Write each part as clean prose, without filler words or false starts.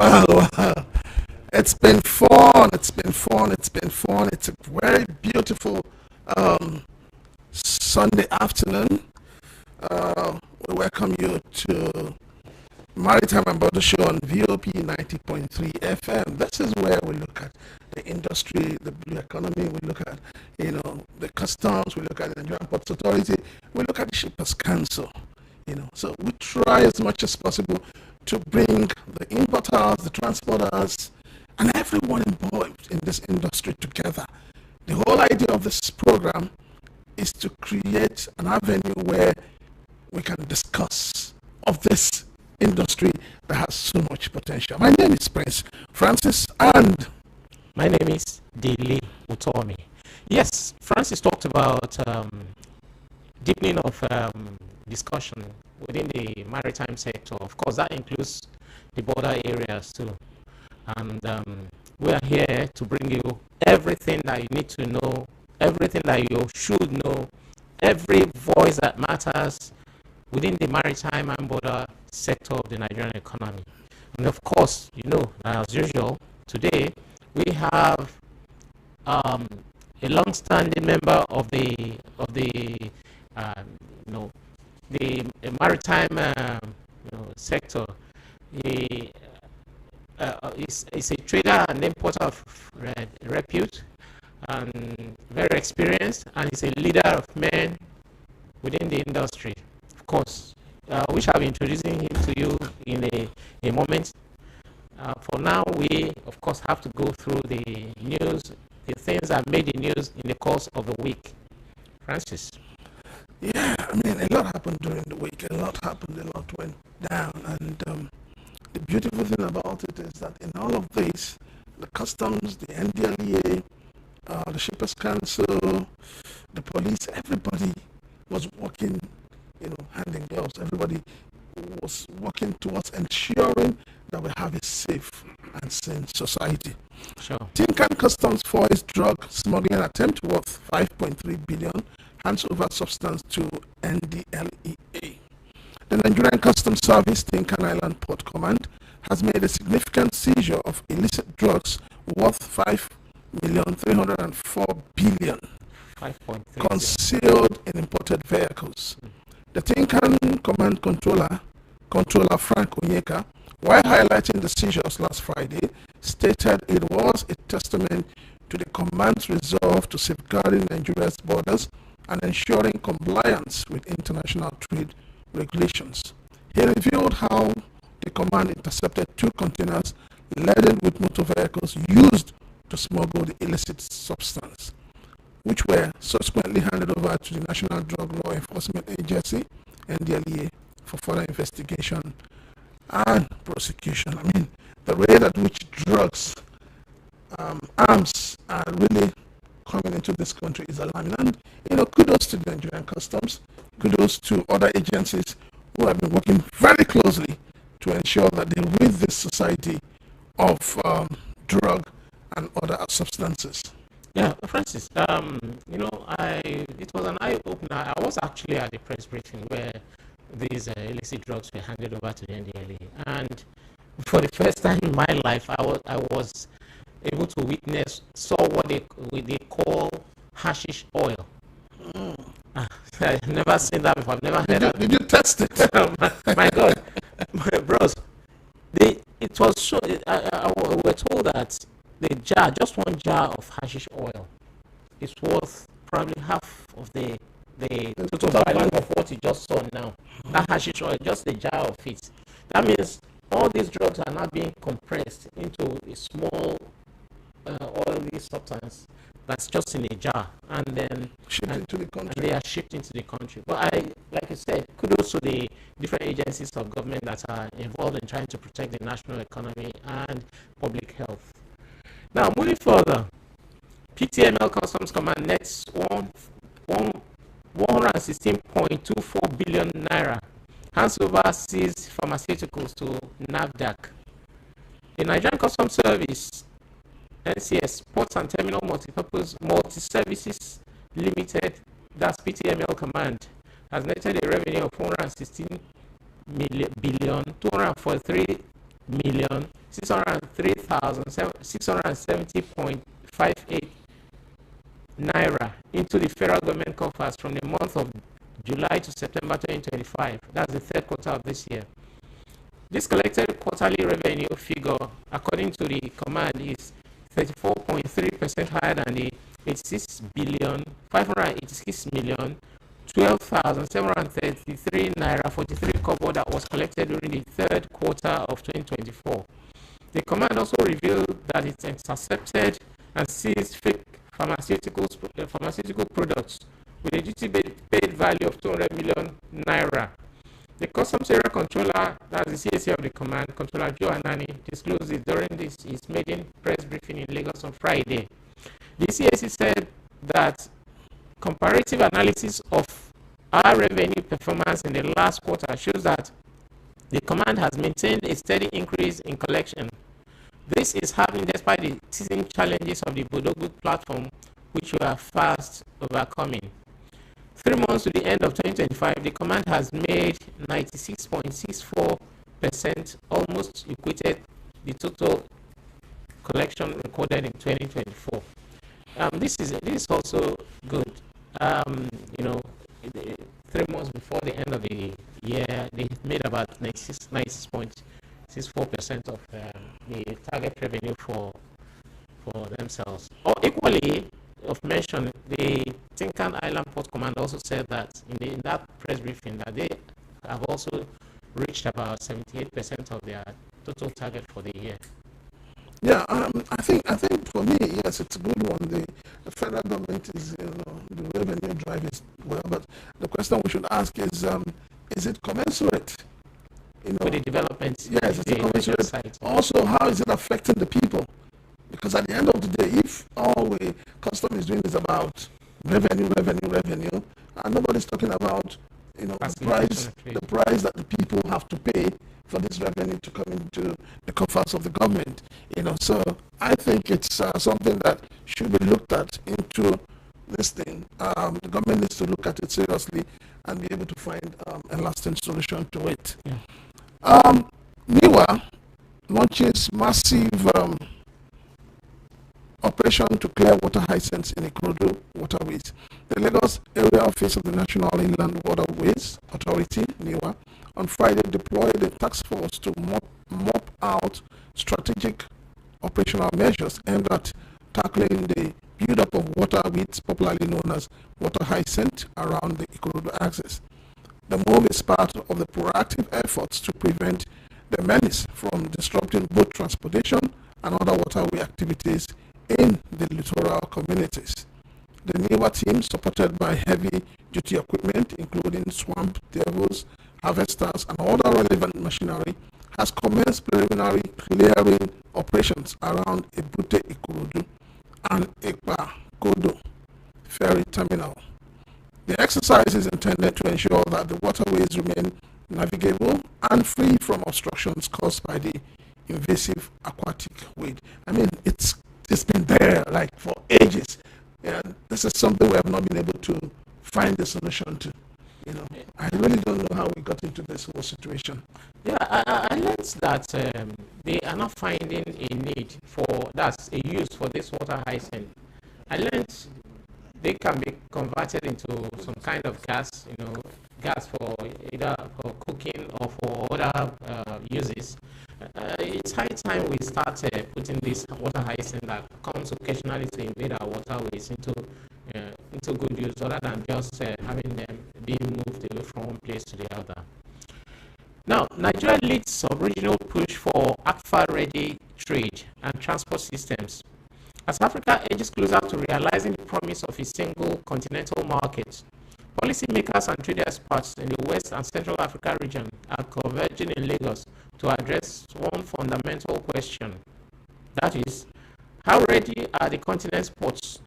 Well, it's been fun. It's been fun. It's been fun. It's a very beautiful um, Sunday afternoon. We welcome you to Maritime and Border Show on VOP 90.3 FM. This is where we look at the industry, the blue economy. We look at, the customs. We look at the Nigerian Ports Authority. We look at the Shippers Council. So we try as much as possible to bring the importers, the transporters, and everyone involved in this industry together. The whole idea of this program is to create an avenue where we can discuss of this industry that has so much potential. My name is Prince Francis, and my name is Dele Utomi. Yes, Francis talked about deepening of discussion within the maritime sector. Of course, that includes the border areas too. And we are here to bring you everything that you need to know, everything that you should know, every voice that matters within the maritime and border sector of the Nigerian economy. And of course, as usual, today we have a long-standing member of the maritime sector. He is a trader and importer of repute, and very experienced, and is a leader of men within the industry. Of course, we shall be introducing him to you in a moment. For now, we of course have to go through the news, the things that made the news in the course of the week. Francis. Yeah, a lot happened during the week. A lot happened. A lot went down, and the beautiful thing about it is that in all of this, the customs, the NDLEA, the Shippers Council, the police, everybody was working, hand in gloves. Everybody was working towards ensuring that we have a safe and sane society. Sure. Tinkan Customs foils drug smuggling attempt worth 5.3 billion, hands over substance to NDLEA. The Nigerian Customs Service, Tinkan Island Port Command, has made a significant seizure of illicit drugs worth 5,304,000,000 concealed in imported vehicles. The Tinkan Command Controller Frank Onyeka, while highlighting the seizures last Friday, stated it was a testament to the command's resolve to safeguarding Nigeria's borders and ensuring compliance with international trade regulations. He revealed how the command intercepted 2 containers laden with motor vehicles used to smuggle the illicit substance, which were subsequently handed over to the National Drug Law Enforcement Agency, NDLEA, for further investigation and prosecution. The rate at which drugs, arms are really coming into this country is alarming. And, kudos to the Nigerian Customs, kudos to other agencies who have been working very closely to ensure that they rid this society of drug and other substances. Yeah, Francis, it was an eye-opener. I was actually at the press briefing where these illicit drugs were handed over to the NDLA, and for the first time in my life, I was able to saw what they call hashish oil. I've never seen that before. I've never heard of it. Did you test it? my God, my bros. It was so. We were told that just one jar of hashish oil, is worth probably half of the total value of what you just saw now. That hashish oil, just the jar of it. That means all these drugs are now being compressed into a small oily substance that's just in a jar, and then shipped into the country. And they are shipped into the country. But like you said, kudos to the different agencies of government that are involved in trying to protect the national economy and public health. Now, moving further, PTML Customs Command nets 116.24 billion naira, hands over seized pharmaceuticals to NAFDAC. The Nigerian Customs Service, NCS, Ports and Terminal Multi-Services Limited, that's PTML Command, has netted a revenue of 416 billion 243 million 603,670.58 naira into the federal government coffers from the month of July to September 2025. That's the third quarter of this year. This collected quarterly revenue figure, according to the command, is 34.3% higher than the 86,586,012,733 naira 43 kobo that was collected during the third quarter of 2024. The command also revealed that it intercepted and seized fake pharmaceutical products with a duty paid value of 200 million naira. The Customs Area Controller, that's the CAC of the command, Controller Joe Anani, disclosed it during his maiden press briefing in Lagos on Friday. The CAC said that comparative analysis of our revenue performance in the last quarter shows that the command has maintained a steady increase in collection. This is happening despite the teething challenges of the Bodogu platform, which we are fast overcoming. 3 months to the end of 2025, the command has made 96.64%, almost equated the total collection recorded in 2024. This is also good. 3 months before the end of the year, they made about 96.64% of the target revenue for themselves. Or equally of mention, the Tinkan Island Port Command also said that in that press briefing that they have also reached about 78% of their total target for the year. Yeah, I think for me, yes, it's a good one. The federal government is, the revenue drive is well, but the question we should ask is it commensurate? With the developments. Yes, it's commensurate. Also, how is it affecting the people? Because at the end of the day, if all the custom is doing is about revenue, and nobody's talking about the price that the people have to pay for this revenue to come into the coffers of the government. So I think it's something that should be looked at into this thing. The government needs to look at it seriously and be able to find a lasting solution to it. Yeah. NIWA launches massive operation to clear water hyacinths in Ikorodu waterways. The Lagos Area Office of the National Inland Waterways Authority, NIWA, on Friday deployed a task force to mop out strategic operational measures aimed at tackling the buildup of water weeds, popularly known as water hyacinth, around the Ikorodu axis. The move is part of the proactive efforts to prevent the menace from disrupting boat transportation and other waterway activities in the littoral communities. The NIWA team, supported by heavy-duty equipment, including swamp devils, harvesters, and other relevant machinery, has commenced preliminary clearing operations around Ebute Ikorodu and Ekpa Kodo ferry terminal. The exercise is intended to ensure that the waterways remain navigable and free from obstructions caused by the invasive aquatic weed. I mean, it's been there like for ages, and this is something we have not been able to find a solution to. I really don't know how we got into this whole situation. Yeah, I learned that they are not finding a need for that's a use for this water hyacinth. I learned they can be converted into some kind of gas, gas for either for cooking or for other uses. It's high time we start putting this water hyacinth that comes occasionally to invade our waterways into good use, rather than just having them being moved away from one place to the other. Now, Nigeria leads sub-regional push for ACFA-ready trade and transport systems. As Africa edges closer to realizing the promise of a single continental market, policymakers and trade experts in the West and Central Africa region are converging in Lagos to address one fundamental question. That is, how ready are the continent's ports,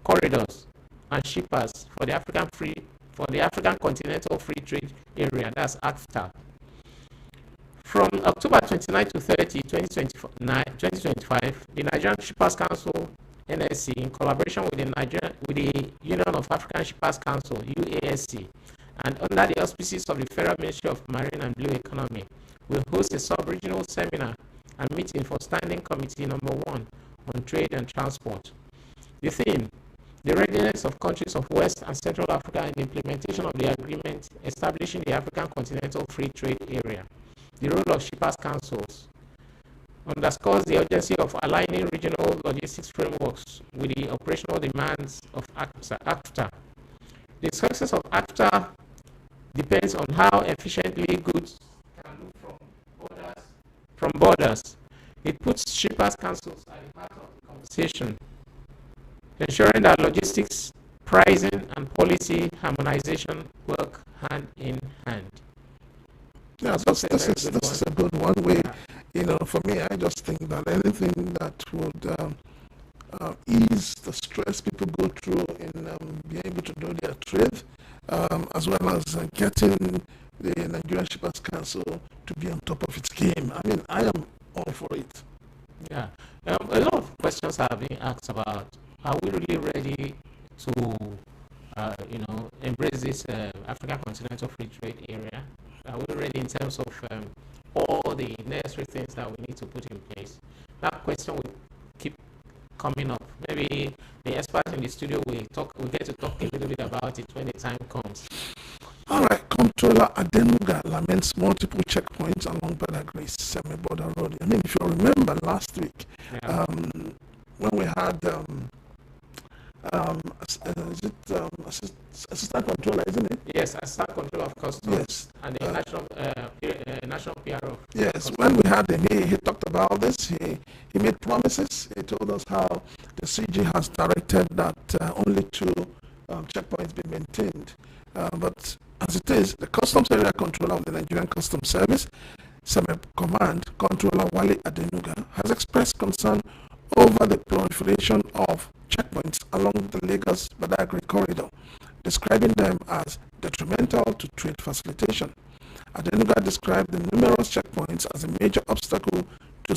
corridors, and shippers for the African Continental Free Trade Area, that's ACFTA. From October 29 to 30, 2025, the Nigerian Shippers Council, NSC, in collaboration with the Union of African Shippers Council, UASC, and under the auspices of the Federal Ministry of Marine and Blue Economy, will host a sub-regional seminar and meeting for Standing Committee number 1 on Trade and Transport. The theme: the readiness of countries of West and Central Africa in the implementation of the agreement establishing the African Continental Free Trade Area. The role of shippers' councils underscores the urgency of aligning regional logistics frameworks with the operational demands of AFTA. The success of AFTA depends on how efficiently goods can move from borders. It puts shippers' councils at the heart of the conversation, ensuring that logistics, pricing, and policy harmonization work hand in hand. Yeah, this is a good one. For me, I just think that anything that would ease the stress people go through in being able to do their trade, as well as getting the Nigerian Shippers Council to be on top of its game. I mean, I am all for it. Yeah. A lot of questions have been asked about, are we really ready to, embrace this African Continental Free Trade Area? Are we ready in terms of all the necessary things that we need to put in place? That question will keep coming up. Maybe the experts in the studio will get to talk a little bit about it when the time comes. All right, Comptroller Adenuga laments multiple checkpoints along Badagry semi-border road. I mean, if you remember last week, when we had assistant controller, isn't it? Yes, assistant controller of customs. Yes, and the national PRO. Yes, when we had him, he talked about this. He made promises. He told us how the CG has directed that only 2 checkpoints be maintained. But as it is, the Customs Area Controller of the Nigerian Customs Service, Semi-Command Controller Wale Adenuga, has expressed concern over the proliferation of checkpoints along the Lagos-Badagry corridor, describing them as detrimental to trade facilitation. Adenuga described the numerous checkpoints as a major obstacle to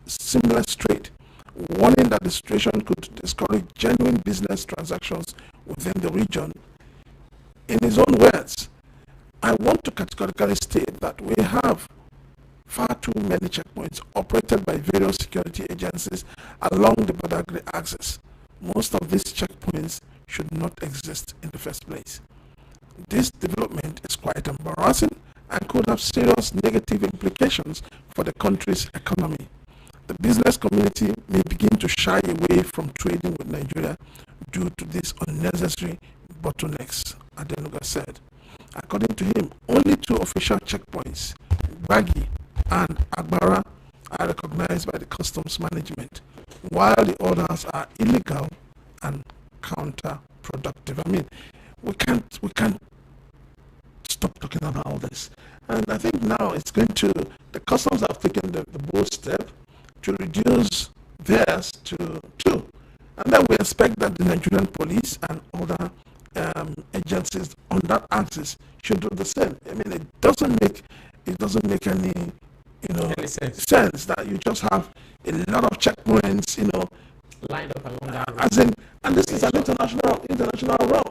seamless trade, warning that the situation could discourage genuine business transactions within the region. In his own words, I want to categorically state that we have far too many checkpoints operated by various security agencies along the Badagry axis. Most of these checkpoints should not exist in the first place. This development is quite embarrassing and could have serious negative implications for the country's economy. The business community may begin to shy away from trading with Nigeria due to these unnecessary bottlenecks, Adenuga said. According to him, only 2 official checkpoints, Bagi and Agbara, are recognized by the customs management, while the others are illegal and counterproductive. I mean, we can't stop talking about all this. And I think now the customs have taken the bold step to reduce theirs to 2. And then we expect that the Nigerian police and other agencies on that axis should do the same. I mean, it doesn't make any sense that you just have a lot of checkpoints, lined up along that route. And this is an international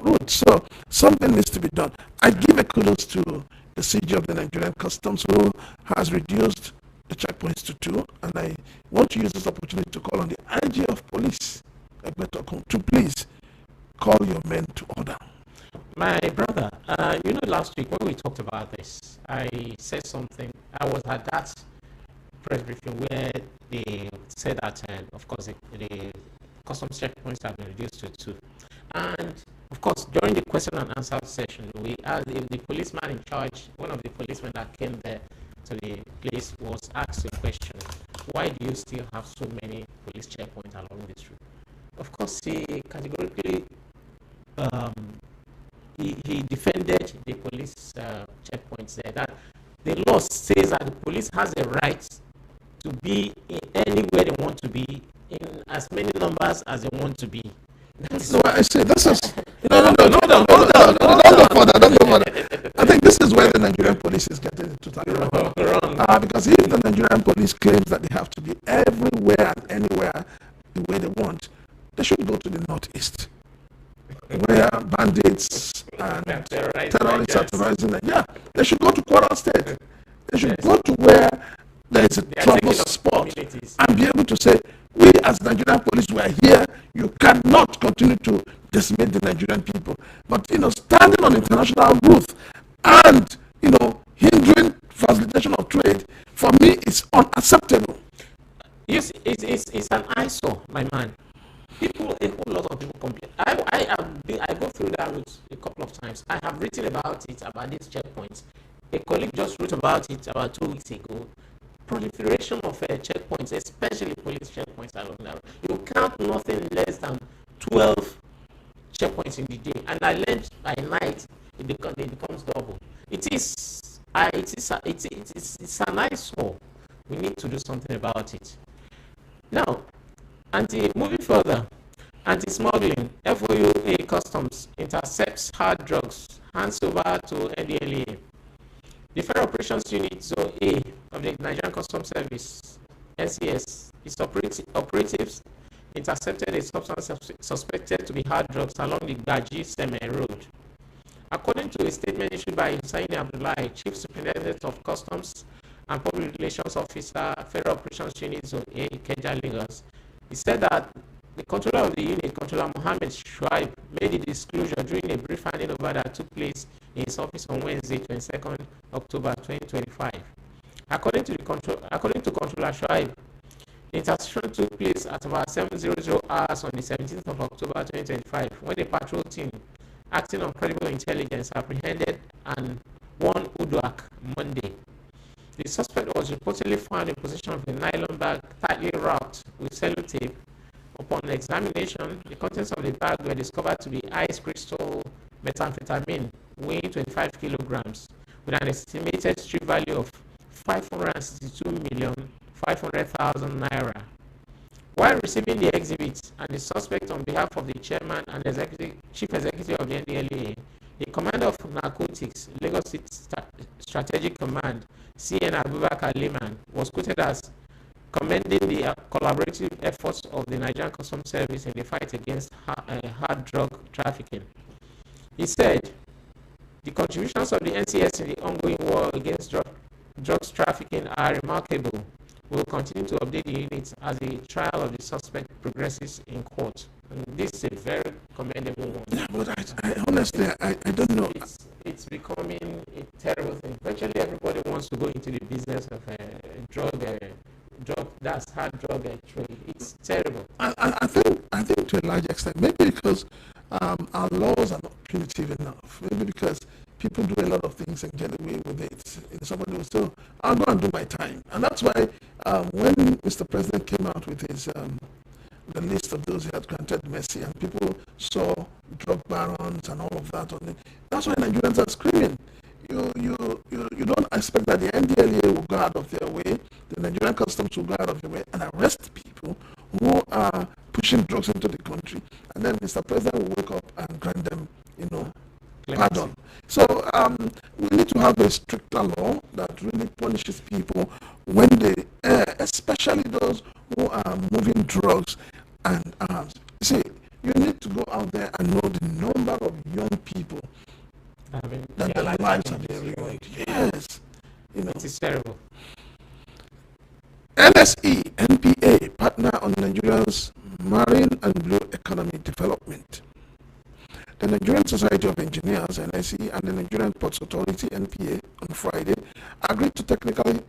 route, so something needs to be done. I give a kudos to the CG of the Nigerian Customs, who has reduced the checkpoints to 2, and I want to use this opportunity to call on the IG of Police, to please call your men to order. My brother, last week when we talked about this, I said something. I was at that press briefing where they said that, of course, the customs checkpoints have been reduced to 2. And, of course, during the question and answer session, we asked the policeman in charge, one of the policemen that came there to the place, was asked a question: why do you still have so many police checkpoints along this route? Of course, he categorically he defended the police checkpoints there, that the law says that the police has a right to be in anywhere they want to be, in as many numbers as they want to be. So I say this is don't go further. I think this is where the Nigerian police is getting it totally wrong. Because if the Nigerian police claims that they have to be everywhere and anywhere the way they want, they should go to the northeast, where bandits and terrorists are terrorizing them. Yeah, they should go to Kwara State. They should go to where there is a troublous spot, and be able to say, we as Nigerian police were here, you cannot continue to decimate the Nigerian people. But, standing on international rules and, hindering facilitation of trade, for me, is unacceptable. Yes, it's an eyesore, my man. A whole lot of people complain. I go through that route a couple of times. I have written about these checkpoints. A colleague just wrote about it about 2 weeks ago. Proliferation of checkpoints, especially police checkpoints along that road. You count nothing less than 12 checkpoints in the day, and I learned by night it becomes double. It's an eyesore. We need to do something about it. Now, moving further, anti-smuggling, FOUA Customs intercepts hard drugs, hands over to NDLEA. The Federal Operations Unit Zone A of the Nigerian Customs Service, NCS, its operatives intercepted a substance suspected to be hard drugs along the Baji Seme Road. According to a statement issued by Hussaini Abdullahi, Chief Superintendent of Customs and Public Relations Officer, Federal Operations Unit Zone A, Ikeja, Lagos, he said that the controller of the unit, Controller Mohammed Shuaib, made the disclosure during a brief handing over that took place in his office on Wednesday, 22nd October 2025. According to Controller Shuaib, the interception took place at about 7:00 hours on the 17th of October 2025, when a patrol team acting on credible intelligence apprehended and one Uduak Monday. The suspect was reportedly found in possession of a nylon bag tightly wrapped with sellotape. Upon examination, the contents of the bag were discovered to be ice crystal methamphetamine weighing 25 kilograms with an estimated street value of 562,500,000 naira. While receiving the exhibits and the suspect on behalf of the chairman and chief executive of the NDLEA, the commander of narcotics, Lagos State Strategic Command, CN Abubakar Liman, was quoted as commending the collaborative efforts of the Nigerian Customs Service in the fight against hard drug trafficking. He said, the contributions of the NCS in the ongoing war against drugs trafficking are remarkable. We will continue to update the units as the trial of the suspect progresses in court. And this is a very commendable one. Yeah, but I honestly, I don't know. It's becoming a terrible thing. Virtually everybody wants to go into the business of drug, that's hard drug trade. It's terrible. I think to a large extent, maybe because our laws are not punitive enough. Maybe because people do a lot of things and get away with it. Somebody will say, I'll go and do my time. And that's why when Mr. President came out with his the list of those he had granted mercy, and people saw drug barons and all of that on it, that's why Nigerians are screaming. You don't expect that the NDLEA will go out of their way, the Nigerian Customs will go out of their way and arrest people who are pushing drugs into the country, and then Mr. President will wake up and grant them, pardon. So we need to have a stricter law that really punishes people when they, especially those who are moving drugs and arms. See, you need to go out there and know the number of young people that their lives are being ruined. Yes. It is terrible. NSE, NPA, partner on Nigeria's marine and blue economy development. The Nigerian Society of Engineers, NSE, and the Nigerian Ports Authority, NPA, on Friday agreed to technical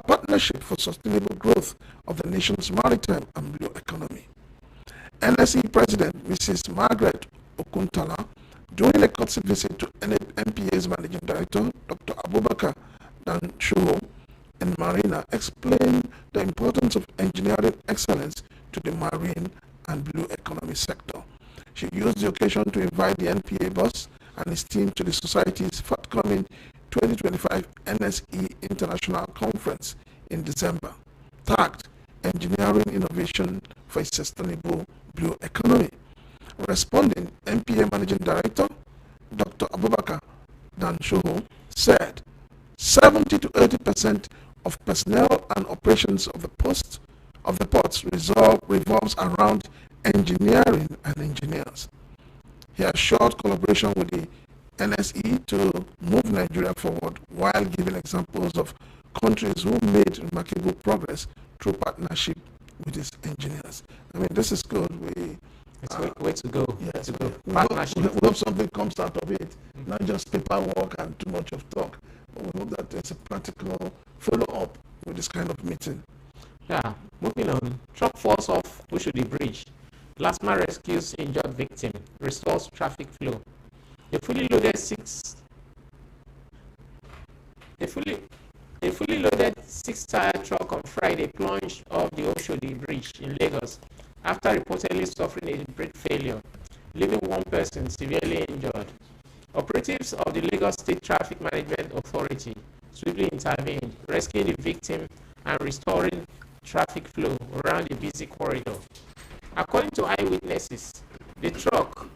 partnership for sustainable growth of the nation's maritime and blue economy. NSE President Mrs. Margaret Okuntala, during a courtesy visit to NPA's Managing Director, Dr. Abubakar Danshuho, in Marina, explained the importance of engineering excellence to the marine and blue economy sector. She used the occasion to invite the NPA boss and his team to the Society's forthcoming 2025 NSE International Conference in December, tagged Engineering Innovation for a Sustainable Blue Economy. Responding, NPA Managing Director, Dr. Abubakar Danshuho, said 70 to 80% of personnel and operations of the ports revolves around engineering and engineers. He assured collaboration with the NSE to move Nigeria forward while giving examples of countries who made remarkable progress through partnership with its engineers. I mean, this is good. It's way to go. Yes, Partnership. We hope something comes out of it, not just paperwork and too much of talk, but we hope that there's a practical follow-up with this kind of meeting. Yeah, moving on. Truck falls off Oshodi Bridge. LASMA rescues injured victim, restores traffic flow. A fully loaded six-tire truck on Friday plunged off the Oshodi Bridge in Lagos after reportedly suffering a brake failure, leaving one person severely injured. Operatives of the Lagos State Traffic Management Authority swiftly intervened, rescuing the victim and restoring traffic flow around the busy corridor. According to eyewitnesses, the truck,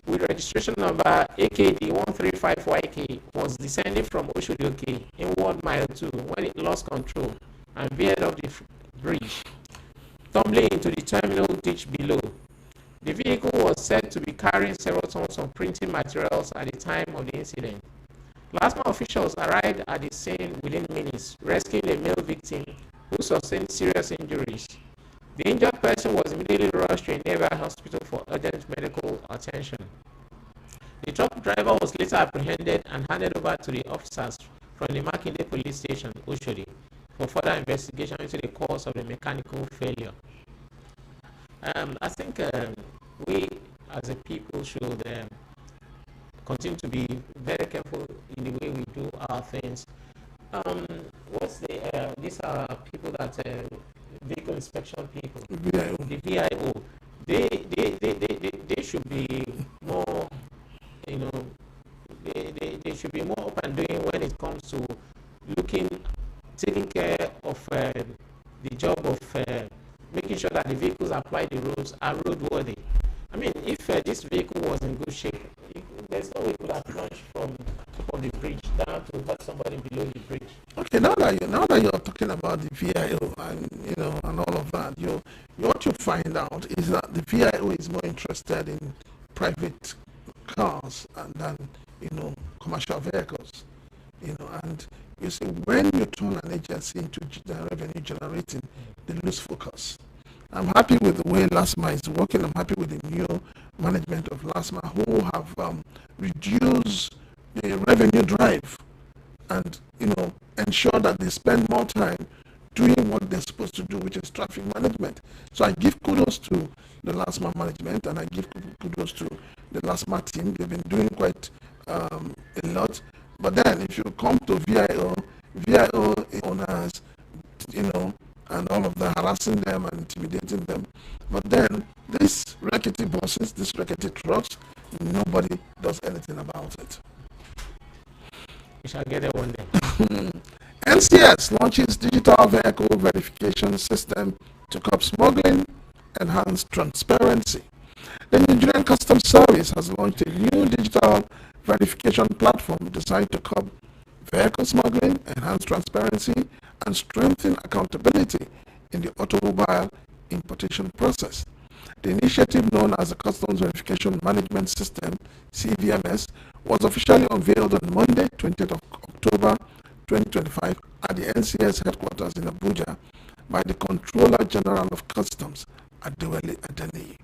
with registration number AKD135YK, was descending from Oshodi inward mile 2 when it lost control and veered off the bridge, tumbling into the terminal ditch below. The vehicle was said to be carrying several tons of printing materials at the time of the incident. LASMA officials arrived at the scene within minutes, rescuing a male victim who sustained serious injuries. The injured person was immediately rushed to a nearby hospital for urgent medical attention. The truck driver was later apprehended and handed over to the officers from the Makinde police station, Oshodi, for further investigation into the cause of the mechanical failure. I think we as a people should continue to be very careful in the way we do our things. These are people that vehicle inspection people, VIO. the VIO. They should be more, they should be more up and doing when it comes to taking care of the job of making sure that the vehicles apply the rules are roadworthy. I mean, if this vehicle was in good shape, there's no way it could have plunged from top of the bridge down to hurt somebody below the bridge. Okay, now that you're talking about the VIO and and all of that, what you find out is that the VIO is more interested in private cars than commercial vehicles. And you see, when you turn an agency into revenue generating, they lose focus. I'm happy with the way LASMA is working. I'm happy with the new management of LASMA who have reduced the revenue drive and ensure that they spend more time doing what they're supposed to do, which is traffic management. So I give kudos to the LASMA management and I give kudos to the LASMA team. They've been doing quite a lot. But then if you come to VIO owners, and all of the harassing them and intimidating them. But then these rackety buses, these rackety trucks, nobody does anything about it. We shall get there one day. NCS launches digital vehicle verification system to curb smuggling, enhance transparency. The Nigerian Customs Service has launched a new digital verification platform designed to curb vehicle smuggling, enhance transparency, and strengthen accountability in the automobile importation process. The initiative, known as the Customs Verification Management System, CVMS, was officially unveiled on Monday, 20th of October 2025 at the NCS headquarters in Abuja by the Controller General of Customs, Adewale Adeniyi.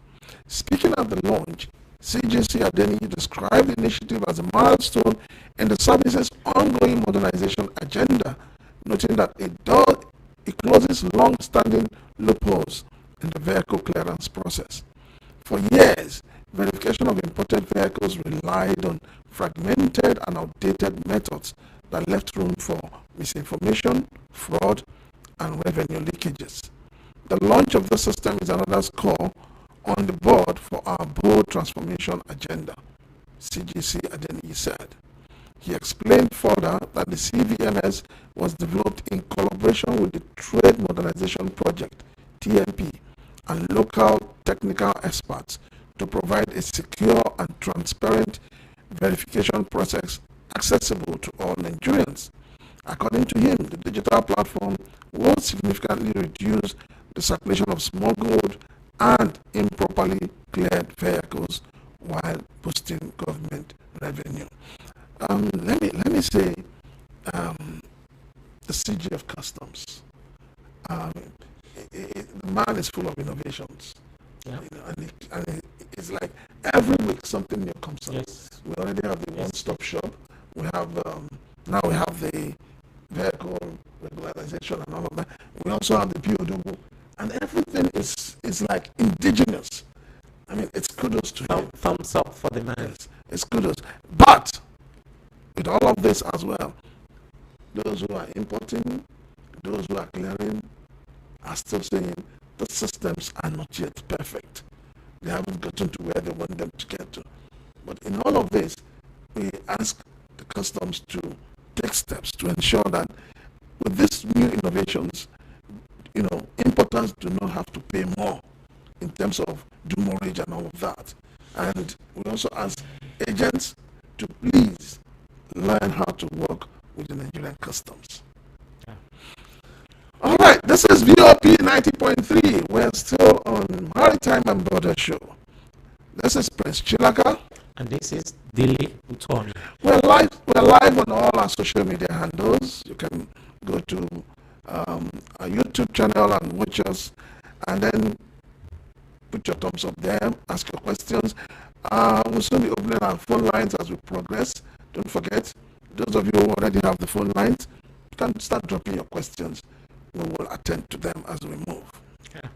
Speaking at the launch, CGC Adeniyi described the initiative as a milestone in the service's ongoing modernization agenda, noting that it closes long-standing loopholes in the vehicle clearance process. For years, verification of imported vehicles relied on fragmented and outdated methods that left room for misinformation, fraud, and revenue leakages. The launch of the system is another score on the board for our bold transformation agenda, CGC Adeniyi said. He explained further that the CVMS was developed in collaboration with the Trade Modernization Project, TMP, and local technical experts to provide a secure and transparent verification process accessible to all Nigerians. According to him, the digital platform will significantly reduce the circulation of smuggled and improperly cleared vehicles while boosting government revenue. Let me say, the CG of Customs. The man is full of innovations. Yeah. It's like every week something new comes up. Yes. We already have the one-stop shop. We have now we have the vehicle regularization and all of that. We also have the POW, and everything is like indigenous. I mean, it's kudos to him. Thumbs up for the man. Yes, it's kudos. But with all of this as well, those who are importing, those who are clearing, are still saying the systems are not yet perfect. They haven't gotten to where they want them to get to. But in all of this, we ask the customs to take steps to ensure that with these new innovations, importers do not have to pay more in terms of demurrage and all of that. And we also ask agents to please learn how to work with the Nigerian customs. Yeah. All right, this is VOP 90.3. We're still on Maritime and Border Show. This is Prince Chilaka. And this is Dele Utomi. We're live on all our social media handles. You can go to our YouTube channel and watch us, and then put your thumbs up there, ask your questions. We'll soon be opening our phone lines as we progress. Don't forget, those of you who already have the phone lines, you can start dropping your questions. We will attend to them as we move. Yeah.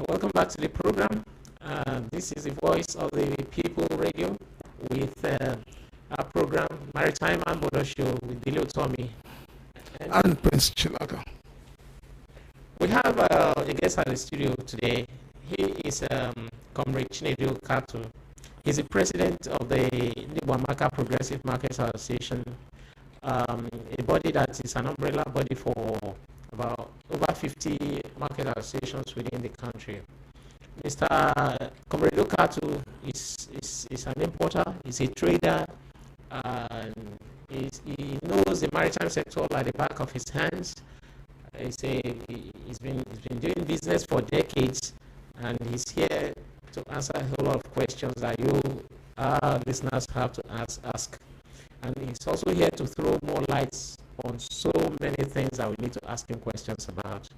Welcome back to the program. This is the Voice of the People Radio with our program Maritime and Border Show with Dele Utomi and Prince Chilaka. We have a guest at the studio today. He is Comrade Chinedu Kato. He's the president of the Ndibwamaka Progressive Markets Association, a body that is an umbrella body for about over 50 market associations within the country. Mr. Comrade Okato is an importer, he's a trader, and he knows the maritime sector like the back of his hands. He's been doing business for decades, and he's here to answer a whole lot of questions that you, our listeners, have to ask. And he's also here to throw more lights on so many things that we need to ask him questions about.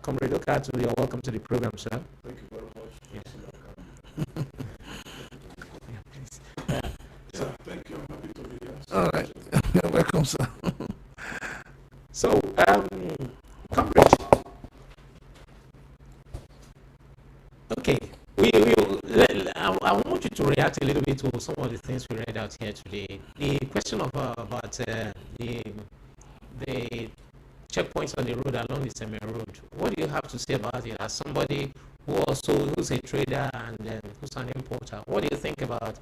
Comrade Okato, you're welcome to the program, sir. Thank you very much. Yeah. Yeah, please. Thank you. I'm happy to be here. All right. You're welcome, sir. So, Comrade. Okay. I want you to react a little bit to some of the things we read out here today. The question of about the checkpoints on the road along the Semi Road. What do you have to say about it as somebody who's a trader and who's an importer? What do you think about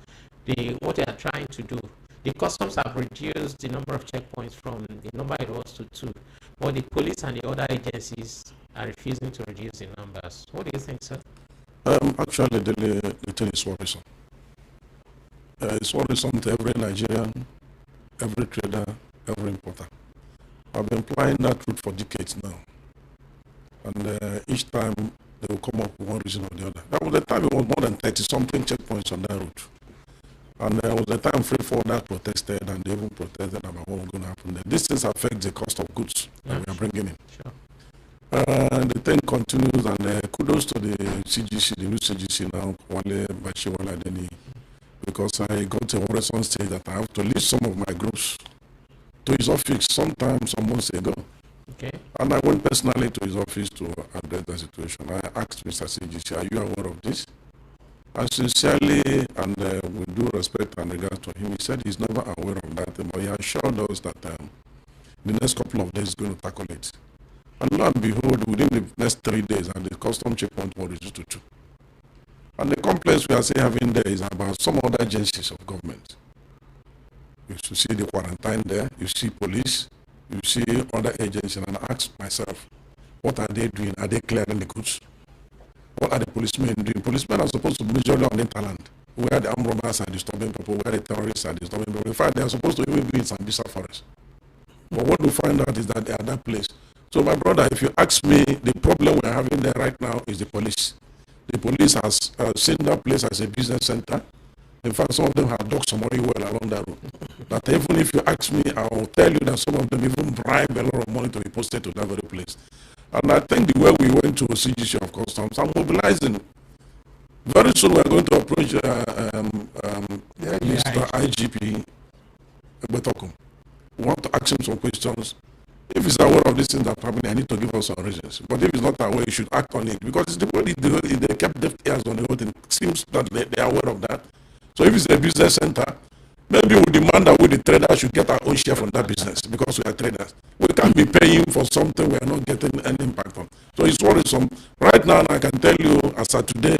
what they are trying to do? The customs have reduced the number of checkpoints from the number it was to 2, but the police and the other agencies are refusing to reduce the numbers. What do you think, sir? Actually, the thing is worrisome. It's worrisome to every Nigerian, every trader, every importer. I've been applying that route for decades now. And each time they will come up with one reason or the other. That was the time it was more than 30-something checkpoints on that route. And there was a time free for that protested, and they even protested about what was going to happen there. These things affect the cost of goods that we are bringing in. Sure. The thing continues, and kudos to the CGC, the new CGC now, Wale Bashiwala Deni, because I got to a worrisome stage that I have to leave some of my groups to his office sometime some months ago. Okay. And I went personally to his office to address the situation. I asked Mr. CGC, are you aware of this? And sincerely, and with due respect and regard to him, he said he's never aware of that, but he assured us that the next couple of days he's going to tackle it. And lo and behold, within the next 3 days, and the custom checkpoint was reduced to 2. And the complaints we are still having there is about some other agencies of government. You should see the quarantine there, you see police, you see other agencies, and I ask myself, what are they doing? Are they clearing the goods? What are the policemen doing? Policemen are supposed to be majorly on hinterland, where the armed robbers are disturbing people, where the terrorists are disturbing people. In fact, they are supposed to even be in Sambisa forest. But what we find out is that they are that place. So my brother, if you ask me, the problem we're having there right now is the police. The police has seen that place as a business center. In fact, some of them have dug some money well along that road. But even if you ask me, I will tell you that some of them even bribe a lot of money to be posted to that very place. And I think the way we went to CGC of Customs, I'm mobilizing. Very soon we're going to approach Mr. IGP Betokum. We want to ask him some questions. If he's aware of these things that are happening, I need to give us some reasons. But if he's not aware, he should act on it. Because it's the way they kept deaf ears on the whole thing. It seems that they are aware of that. So if it's a business center, maybe we demand that we, the traders, should get our own share from that business because we are traders. We can't be paying for something we are not getting any impact on. So it's worrisome. Right now, I can tell you, as of today,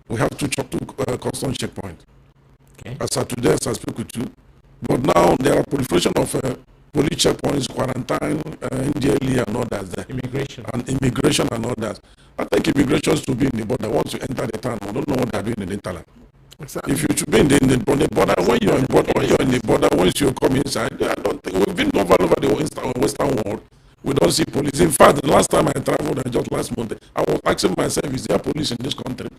we have two custom checkpoints. Okay. As of today, as I speak with you. But now there are proliferation of police checkpoints, quarantine, NDLE and others there. Immigration and others. I think immigration should be in the border. Once you enter the town, I don't know what they're doing in the hinterland. Exactly. If you should be in the border, when you're in the border, once you come inside, I don't think we've been all over the Western world. We don't see police. In fact, the last time I traveled, just last month, I was asking myself, is there police in this country?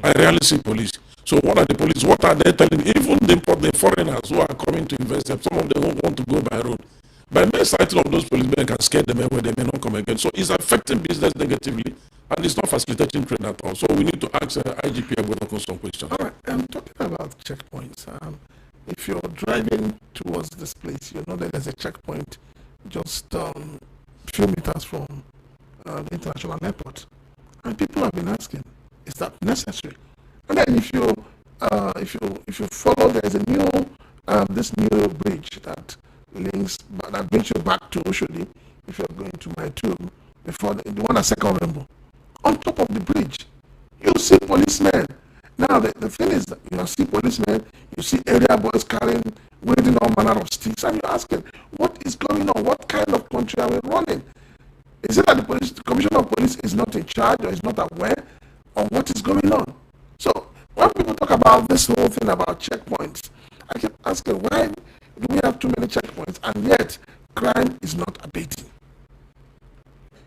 I rarely see police. So what are the police? What are they telling? Even the foreigners who are coming to invest, some of them don't want to go by road. By mere sighting of those policemen can scare them away, they may not come again. So it's affecting business negatively, and it's not facilitating trade at all. So we need to ask IGP about some questions. All right, I'm talking about checkpoints. If you're driving towards this place, you know that there's a checkpoint just a few meters from the international airport, and people have been asking, is that necessary? And then if you follow, there's a new this new bridge that brings you back to Oshodi. If you're going to my tomb, before the one at Second Rainbow, on top of the bridge, you see policemen. Now the thing is that you see policemen, you see area boys wielding all manner of sticks, and you're asking, what is going on? What kind of country are we running? Is it that the commissioner of police is not in charge or is not aware of what is going on? So when people talk about this whole thing about checkpoints, I keep asking, why do we have too many checkpoints and yet crime is not abating?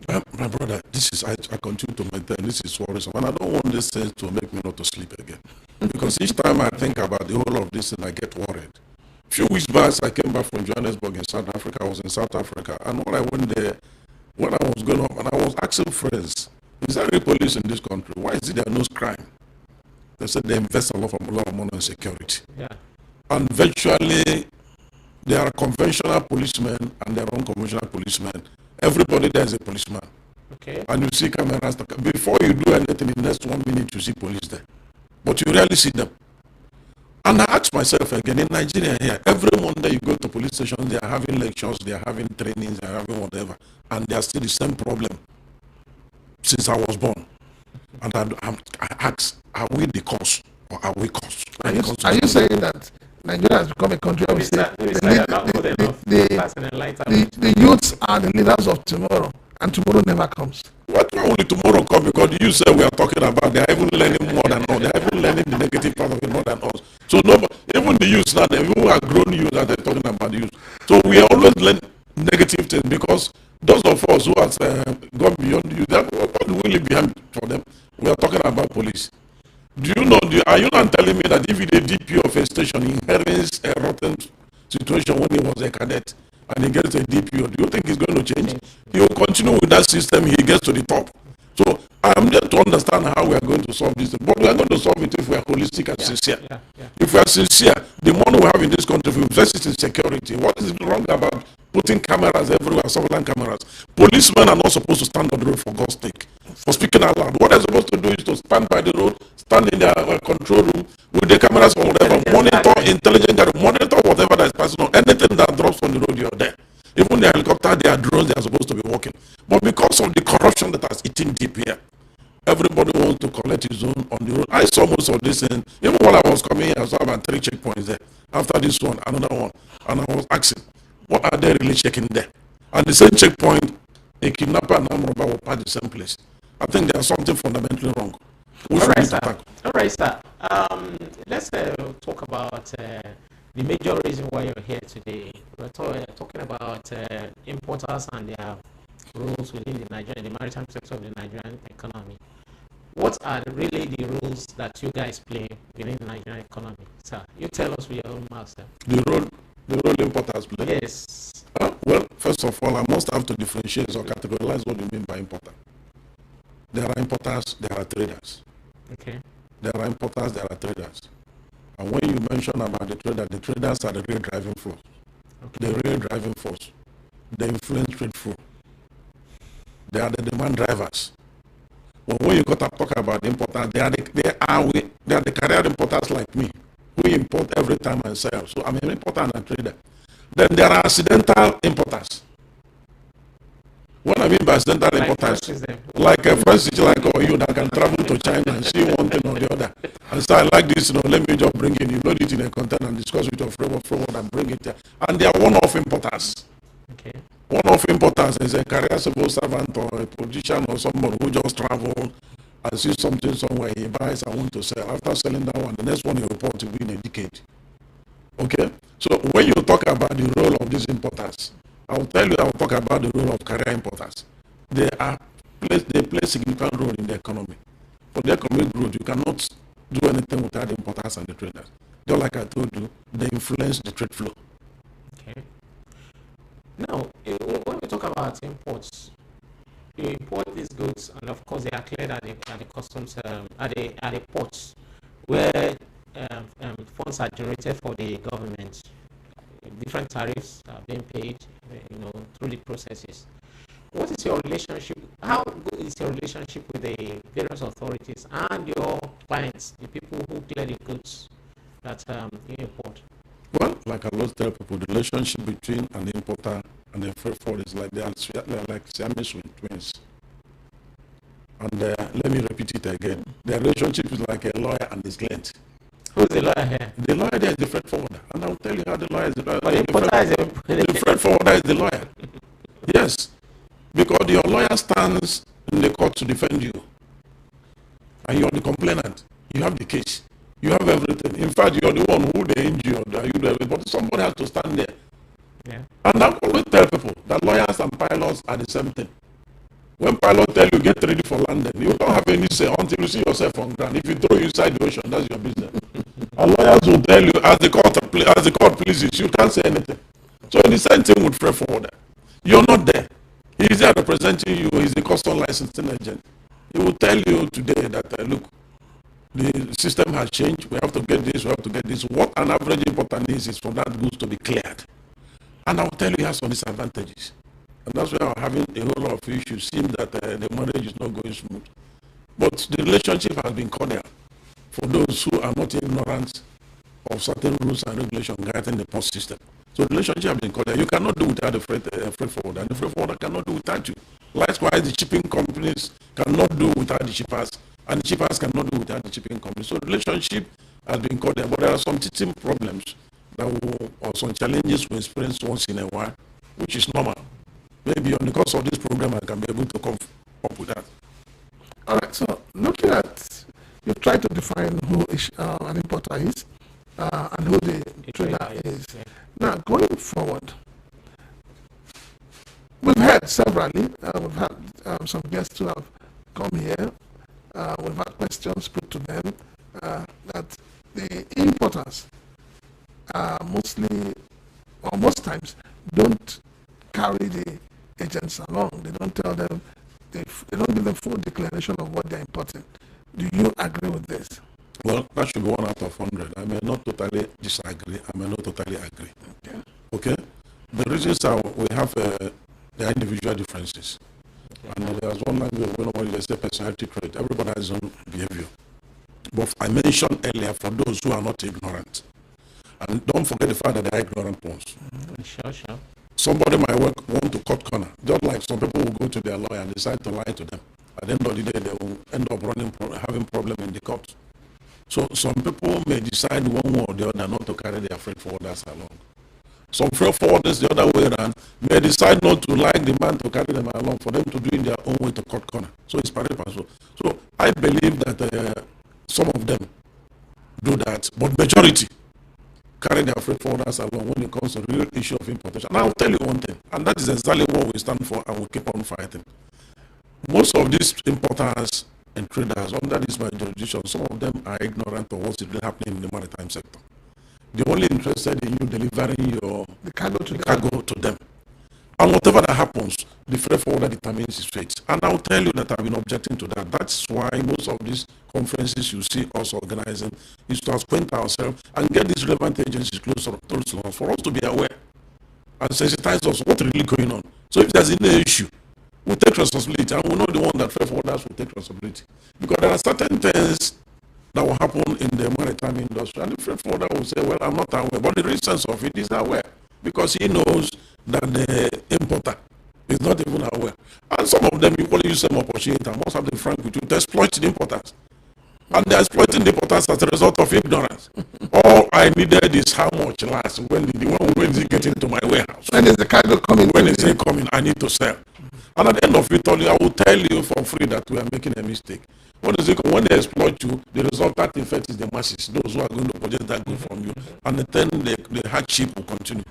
My brother, I continue to maintain this is worrisome, and I don't want this thing to make me not to sleep again. Because each time I think about the whole of this thing, I get worried. A few weeks back, I came back from Johannesburg in South Africa. I was in South Africa, and when I went there, when I was going up, and I was asking friends, is there any police in this country? Why is it there no crime? They said they invest a lot of money in security. Yeah. And virtually, there are conventional policemen and there are unconventional policemen. Everybody there is a policeman. Okay. And you see cameras. Before you do anything, in the next 1 minute, you see police there. But you rarely see them. And I ask myself again, in Nigeria here, every Monday you go to police stations, they are having lectures, they are having trainings, they are having whatever. And they are still the same problem since I was born. And I ask, are we the cause or are we cause? Are you saying that Nigeria has become a country of the youths are the leaders of tomorrow, and tomorrow never comes? What only tomorrow come? Because you said we are talking about they are even learning more than us. They are even learning the negative part of it more than us. So even the youth now, they who are grown youth that they're talking about the youth. So we are always learning negative things because those of us who have gone beyond the youth, they are really behind for them. We are talking about police. Do you know? Are you not telling me that if the DP of a station inherits a rotten situation when he was a cadet and he gets a DPO, do you think he's going to change? He will continue with that system. He gets to the top. So I'm there to understand how we are going to solve this. But we are going to solve it if we are holistic and sincere. If we are sincere, the money we have in this country, if we invest it in security, what is wrong about putting cameras everywhere, surveillance cameras? Policemen are not supposed to stand on the road for God's sake. For speaking out loud, what they're supposed to do is to stand by the road, stand in their control room with the cameras or whatever, monitor intelligent, monitor whatever that is passing on. Anything that drops on the road, you're there. Even the helicopter, their drones, they are supposed to be working. But because of the corruption that has eaten deep here, everybody wants to collect his own on the road. I saw most of this, and even while I was coming here, I saw about 3 checkpoints there. After this one, another one. And I was asking, what are they really checking there? And the same checkpoint, a kidnapper and armed robber will pass the same place. I think there's something fundamentally wrong. All right, sir. All right, sir. Let's talk about the major reason why you're here today. We're talking about importers and their rules within the maritime sector of the Nigerian economy. What are really the rules that you guys play within the Nigerian economy, sir? You tell us with your own mouth, sir. The role importers play? Yes. Well, first of all, I must have to differentiate or categorize what you mean by importer. There are importers, there are traders. Okay. There are importers, there are traders. And when you mention about the traders are the real driving force. Okay. The real driving force. They influence trade flow. They are the demand drivers. Well, when you got to talk about the importers, they are the career importers like me, who import every time and sell. So I'm an importer and a trader. Then there are accidental importers. What I mean by accidental importers, like a Francis like you that can travel to China and see one thing or the other, and say, I like this, let me just bring it. You load it in a container and discuss with your forward and bring it there. And they are one-off importers. Okay. One-off importers is a career civil servant or a politician or someone who just traveled and sees something somewhere, he buys and wants to sell. After selling that one, the next one he reports will be in a decade. Okay? So when you talk about the role of these importers, I will talk about the role of career importers. They play a significant role in the economy. For the economic growth, you cannot do anything without the importers and the traders. Just like I told you, they influence the trade flow. Okay. Now, when we talk about imports, you import these goods, and of course they are cleared at the customs at the ports, where funds are generated for the government. Different tariffs are being paid, through the processes. What is your relationship? How good is your relationship with the various authorities and your clients, the people who clear the goods that you import? Well, like I always tell people, the relationship between an importer and a freight forwarder is like they are like Siamese twins. And let me repeat it again. The relationship is like a lawyer and his client. Who's the lawyer here? The lawyer there is the freight forwarder. And I'll tell you how the lawyer is the lawyer. The freight forwarder is the lawyer. Yes. Because your lawyer stands in the court to defend you. And you're the complainant. You have the case. You have everything. In fact, you're the one who they injured. But somebody has to stand there. Yeah. And I always tell people that lawyers and pilots are the same thing. When pilots tell you get ready for landing, you don't have any say until you see yourself on ground. If you throw you inside the ocean, that's your business. And lawyers will tell you as the court pleases, you can't say anything. So the same thing with freight forwarder. You're not there. He is there representing you. He's the custom licensing agent. He will tell you today that look, the system has changed. We have to get this. We have to get this. What an average importer needs is for that goods to be cleared. And I will tell you, he has some disadvantages. And that's why I'm having a whole lot of issues. Seems that the marriage is not going smooth. But the relationship has been cordial for those who are not ignorant of certain rules and regulations guiding the port system. So the relationship has been cordial. You cannot do without the freight forwarder, and the freight forwarder cannot do without you. Likewise, the shipping companies cannot do without the shippers, and the shippers cannot do without the shipping companies. So the relationship has been cordial, but there are some teething problems or some challenges we experience once in a while, which is normal. Maybe on the course of this program, I can be able to come up with that. All right, so looking at, you've tried to define who an importer is and who the trader is. Yeah. Now, going forward, we've had severally, we've had some guests who have come here, we've had questions put to them that the importers mostly, or most times, don't carry the agents along. They don't tell them, they don't give them full declaration of what they're importing. Do you agree with this? Well, that should be 1 out of 100. I may not totally disagree. I may not totally agree. Okay? The reasons are we have the individual differences. And there's one language when they say personality trait. Everybody has his own behavior. But I mentioned earlier for those who are not ignorant. And don't forget the fact that they are ignorant ones. Sure. Somebody might want to cut corner. Just like some people will go to their lawyer and decide to lie to them. At the end of the day, they will end up having problem in the court. So some people may decide one way or the other not to carry their freight forwarders along. Some freight forwarders the other way around may decide not to like the man to carry them along, for them to do it their own way to cut corner. So it's pari passu. So I believe that some of them do that, but majority carry their freight forwarders along when it comes to the real issue of importation. And I'll tell you one thing, and that is exactly what we stand for and we keep on fighting. Most of these importers and traders under this my jurisdiction, some of them are ignorant of what's really happening in the maritime sector. They're only interested in you delivering the cargo to them. And whatever that happens, the freight forwarder determines his fate. And I'll tell you that I've been objecting to that. That's why most of these conferences you see us organizing is to acquaint ourselves and get these relevant agencies close to us for us to be aware and sensitize us what's really going on. So if there's any issue, we take responsibility, and we know the one that freight forwarders will take responsibility. Because there are certain things that will happen in the maritime industry, and the freight forwarder will say, well, I'm not aware. But the real sense of it is aware, because he knows that the importer is not even aware. And some of them equally use some opportunity, I must have been frank with you, to exploit the importers. And they're exploiting the importers as a result of ignorance. All I needed is how much last, when is it getting to my warehouse? When is the cargo coming? When is it coming? I need to sell. And at the end of it all, I will tell you for free that we are making a mistake. When they exploit you, the resultant effect is the masses, those who are going to purchase that good from you, and then the hardship will continue.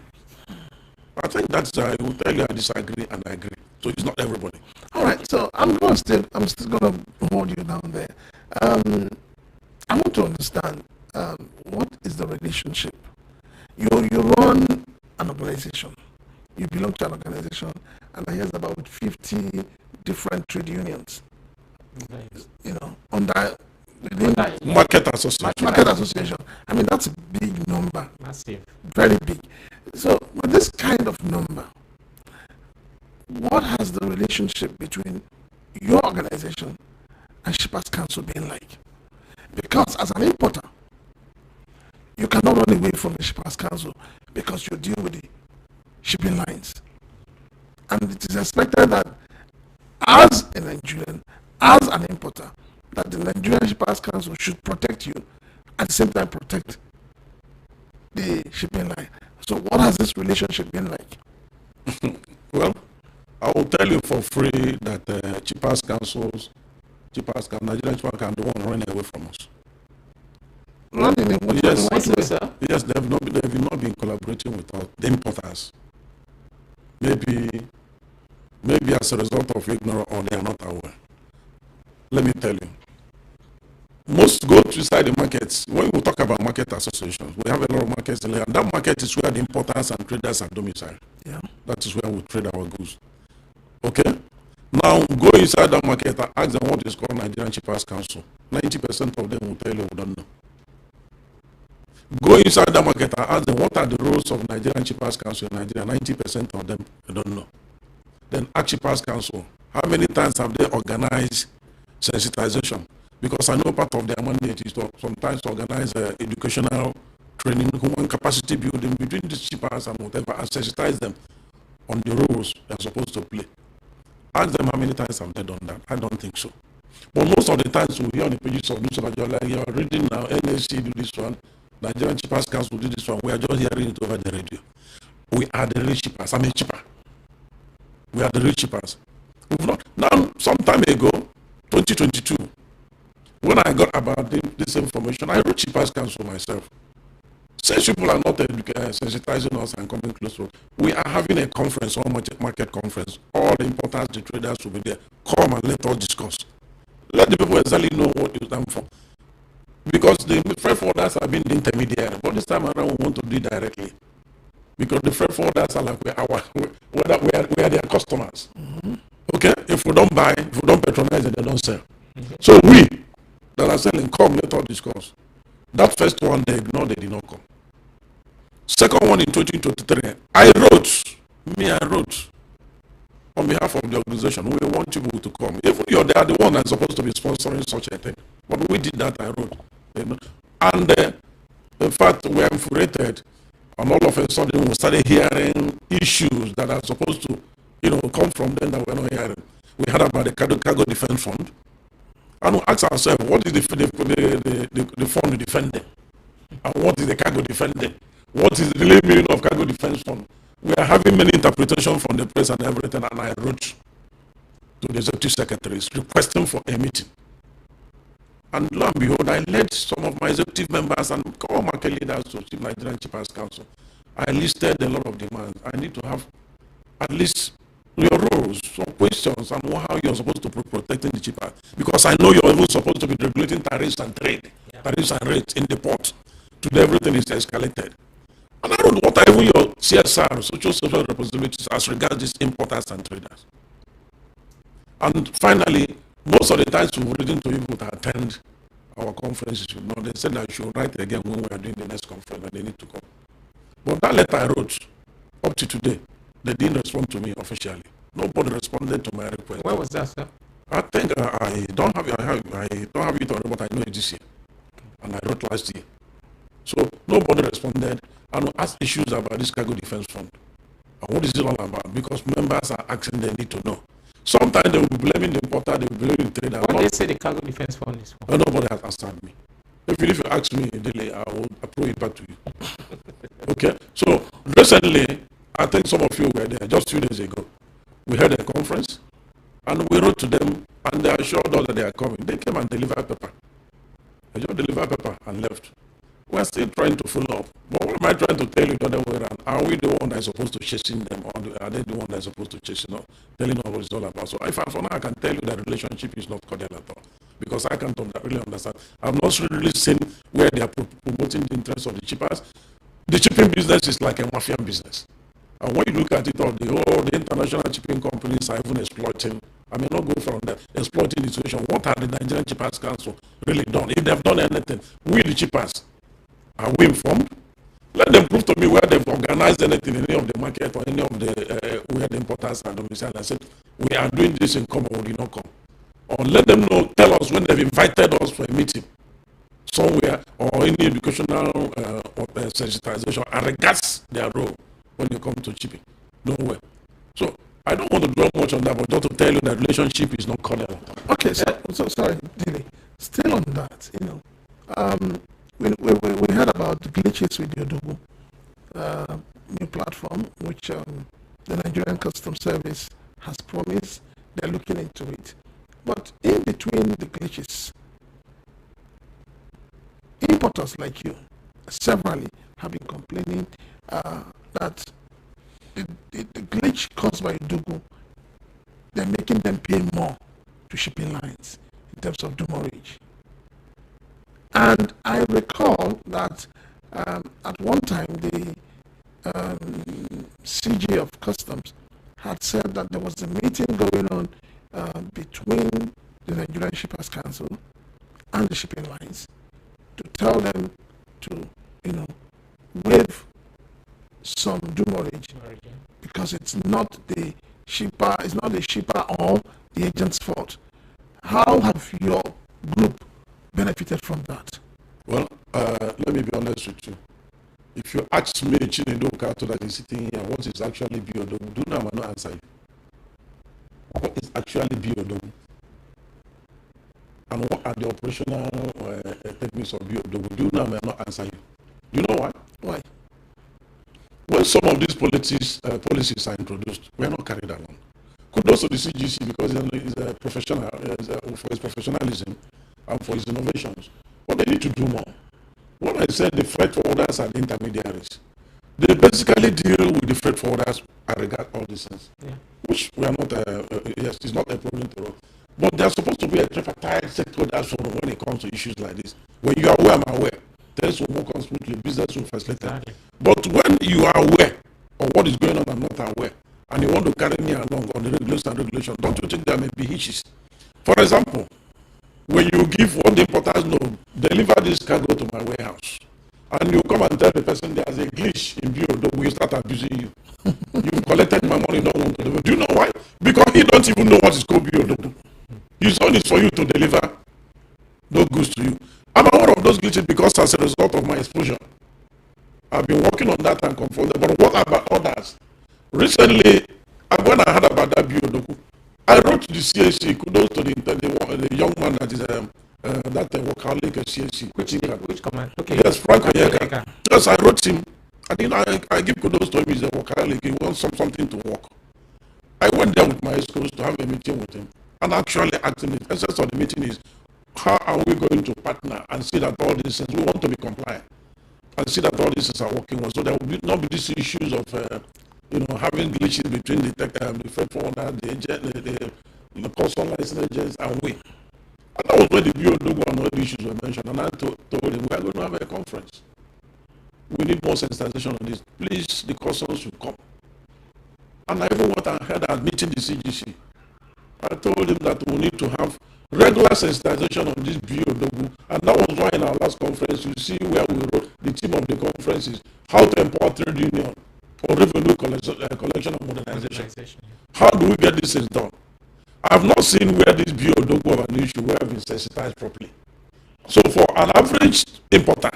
I think that's I will tell you I disagree and I agree. So it's not everybody. All right, so I'm still gonna hold you down there. I want to understand what is the relationship. You run an organization. You belong to an organization, and I hear about 50 different trade unions. Nice. You know, under Market association. Market association. I mean, that's a big number. Massive. Very big. So with this kind of number, what has the relationship between your organization and Shippers Council been like? Because as an importer, you cannot run away from the Shippers Council because you deal with the shipping lines. And it is expected that as a Nigerian, as an importer, that the Nigerian Shippers Council should protect you, at the same time protect the shipping line. So what has this relationship been like? Well, I will tell you for free that Nigerian Shippers Council can the one running away from us. Running away? Yes, sir. Yes, they have not been collaborating with us, the importers. Maybe as a result of ignorance, or they are not aware. Let me tell you. Most go to inside the markets. When we talk about market associations, we have a lot of markets in there. And that market is where the importers and traders are domiciled. Yeah. That is where we trade our goods. Okay? Now, go inside that market and ask them what is called Nigerian Shippers Council. 90% of them will tell you we don't know. Go inside that market and ask them what are the rules of Nigerian Shippers Council in Nigeria. 90% of them don't know. Then ask Shippers Council, how many times have they organized sensitization? Because I know part of their mandate is to sometimes organize educational training, human capacity building between the shippers and whatever, and sensitize them on the rules they're supposed to play. Ask them how many times have they done that. I don't think so. But most of the times we hear on the pages of newspaper, you're like, you're reading now, NSC do this one, Nigerian Shippers Council do this one. We are just hearing it over the radio. We are the real shippers. I'm a shipper. We are the real shippers. Now, some time ago, 2022, when I got about this information, I wrote Shippers Council myself. Since people are not sensitizing us and coming close to us, we are having a conference, or market conference. All the importers, the traders will be there. Come and let us discuss. Let the people exactly know what you stand for. Because the freight forwarders have been the intermediary, but this time around we want to do it directly. Because the freight forwarders are like we are their customers. Mm-hmm. Okay? If we don't buy, if we don't patronize it, they don't sell. Mm-hmm. So we that are selling, come, let us discuss. That first one they ignored, they did not come. Second one in 2023, I wrote on behalf of the organization, we want you to come. Even they are the one that's supposed to be sponsoring such a thing. But we did that, I wrote. And in fact, we are infuriated, and all of a sudden we started hearing issues that are supposed to, come from them that we're not hearing. We heard about the cargo defense fund. And we ask ourselves, what is the fund defending? And what is the cargo defending? What is the real meaning of cargo defense fund? We are having many interpretations from the press and everything, and I wrote to the executive secretaries requesting for a meeting. And lo and behold, I led some of my executive members and core market leaders to Chief Nigerian Shippers Council. I listed a lot of demands. I need to have at least your rules, some questions, and how you're supposed to be protecting the shippers. Because I know you're even supposed to be regulating tariffs and trade, tariffs and rates in the port. Today, everything is escalated. And I don't know what are even your CSR, social responsibilities, as regards these importers and traders. And finally, most of the times we've written to people to attend our conferences, they said I should write again when we are doing the next conference and they need to come. But that letter I wrote, up to today, they didn't respond to me officially. Nobody responded to my request. Where was that, sir? I think I don't have it on, but I know it this year. And I wrote last year. So nobody responded. And we asked issues about this cargo defense fund. And what is it all about? Because members are asking, they need to know. Sometimes they will be blaming the importer, they will be blaming the trader. What they say the cargo defense fund is for? Nobody has answered me. If you ask me, I will approve it back to you. Okay? So recently, I think some of you were there just 2 days ago. We had a conference and we wrote to them and they assured us that they are coming. They came and delivered paper. They just delivered paper and left. We're still trying to follow up. But what am I trying to tell you the other way around? Are we the one that is supposed to chasing them, or are they the one that is supposed to chasing us, telling us what it's all about? So if for now I can tell you that relationship is not cordial at all. Because I can't really understand. I've not really seen where they are promoting the interests of the shippers. The shipping business is like a mafia business. And when you look at it all, the international shipping companies are even exploiting. I may not go from that, exploiting the situation. What have the Nigerian Shippers Council really done? If they've done anything, we the shippers, are we informed? Let them prove to me where they've organized anything in any of the market or any of the where the importers are domiciled. I said, we are doing this in common, we did not come. Or let them know, tell us when they've invited us for a meeting somewhere or any educational sensitization and regards their role when you come to shipping. Nowhere. So I don't want to dwell much on that, but just to tell you that relationship is not cordial. Okay, so sorry, Dilly. Still on that, we heard about the glitches with the Odogu new platform, which the Nigerian Customs Service has promised they're looking into it. But in between the glitches, importers like you severally have been complaining that the glitch caused by Odogu, they're making them pay more to shipping lines in terms of demurrage. And I recall that at one time the CG of Customs had said that there was a meeting going on between the Nigerian Shippers Council and the shipping lines to tell them to, waive some demurrage because it's not the shipper or the agent's fault. How have your group benefited from that? Well, let me be honest with you. If you ask me, Chinedu Kato, that is sitting here, what is actually BOW, do now I will not answer you. What is actually BOW? And what are the operational techniques of BOW? Do now I will not answer you. Do you know why? Why? When some of these policies are introduced, we are not carried along. Kudos to the CGC because it's a professional, for its professionalism and for its innovations. But they need to do more. When I said the freight forwarders are the intermediaries, they basically deal with the freight forwarders and regard all these things, which we are not, yes, it's not a problem to us. But they are supposed to be a tripartite stakeholders forum when it comes to issues like this. When you are aware, I'm aware. Things will work on smoothly, business will facilitate. Exactly. But when you are aware of what is going on, I'm not aware, and you want to carry me along on the regulation, don't you think there may be issues? For example, when you give what the importers know, deliver this cargo to my warehouse, and you come and tell the person there's a glitch in BOW, we start abusing you. You've collected my money, don't want to deliver. Do you know why? Because he don't even know what is called BOW. His own is for you to deliver no goods to you. I'm aware of those glitches because as a result of my exposure, I've been working on that and confronted. But what about others? Recently, when I heard about that BOW, I wrote to the CAC, kudos to the young man that is that workaholic CAC. Which command? Okay. Yes, Frank Oyeka. Yes, I wrote him. I give kudos to him. He's a workaholic. He wants something to work. I went there with my escorts to have a meeting with him. And actually asked him, the essence of the meeting is, how are we going to partner and see that all these things, we want to be compliant and see that all these things are working well. So there will not be these issues of, having glitches between the freight forwarder, the agent, the custom license agents, and we. And that was where the BOW and all the issues were mentioned. And I told him, we are going to have a conference. We need more sensitization on this. Please, the customs should come. And I even went ahead at meeting the CGC. I told him that we need to have regular sensitization on this BOW. And that was why in our last conference, you see where we wrote the theme of the conference is how to empower trade union for revenue collection and modernization. How do we get this thing done? I have not seen where this BOW of an issue where have been sensitized properly. So for an average importer,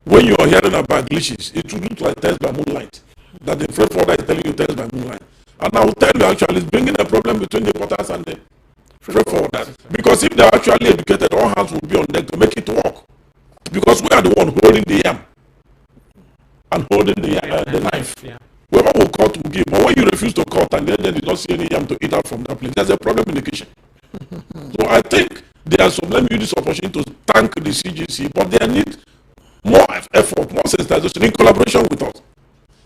when you are hearing about glitches, it will look like test by moonlight. That the freight forwarder is telling you test by moonlight. And I will tell you actually it's bringing a problem between the importers and the freight forwarders. Because if they are actually educated, all hands will be on deck to make it work. Because we are the one holding the yam and holding the knife. Yeah. Whoever will cut will give. But when you refuse to cut and then did not see any yam to eat out from that place, there's a problem in the kitchen. So I think there are some, let me use this opportunity to thank the CGC, but they need more effort, more sensitization in collaboration with us.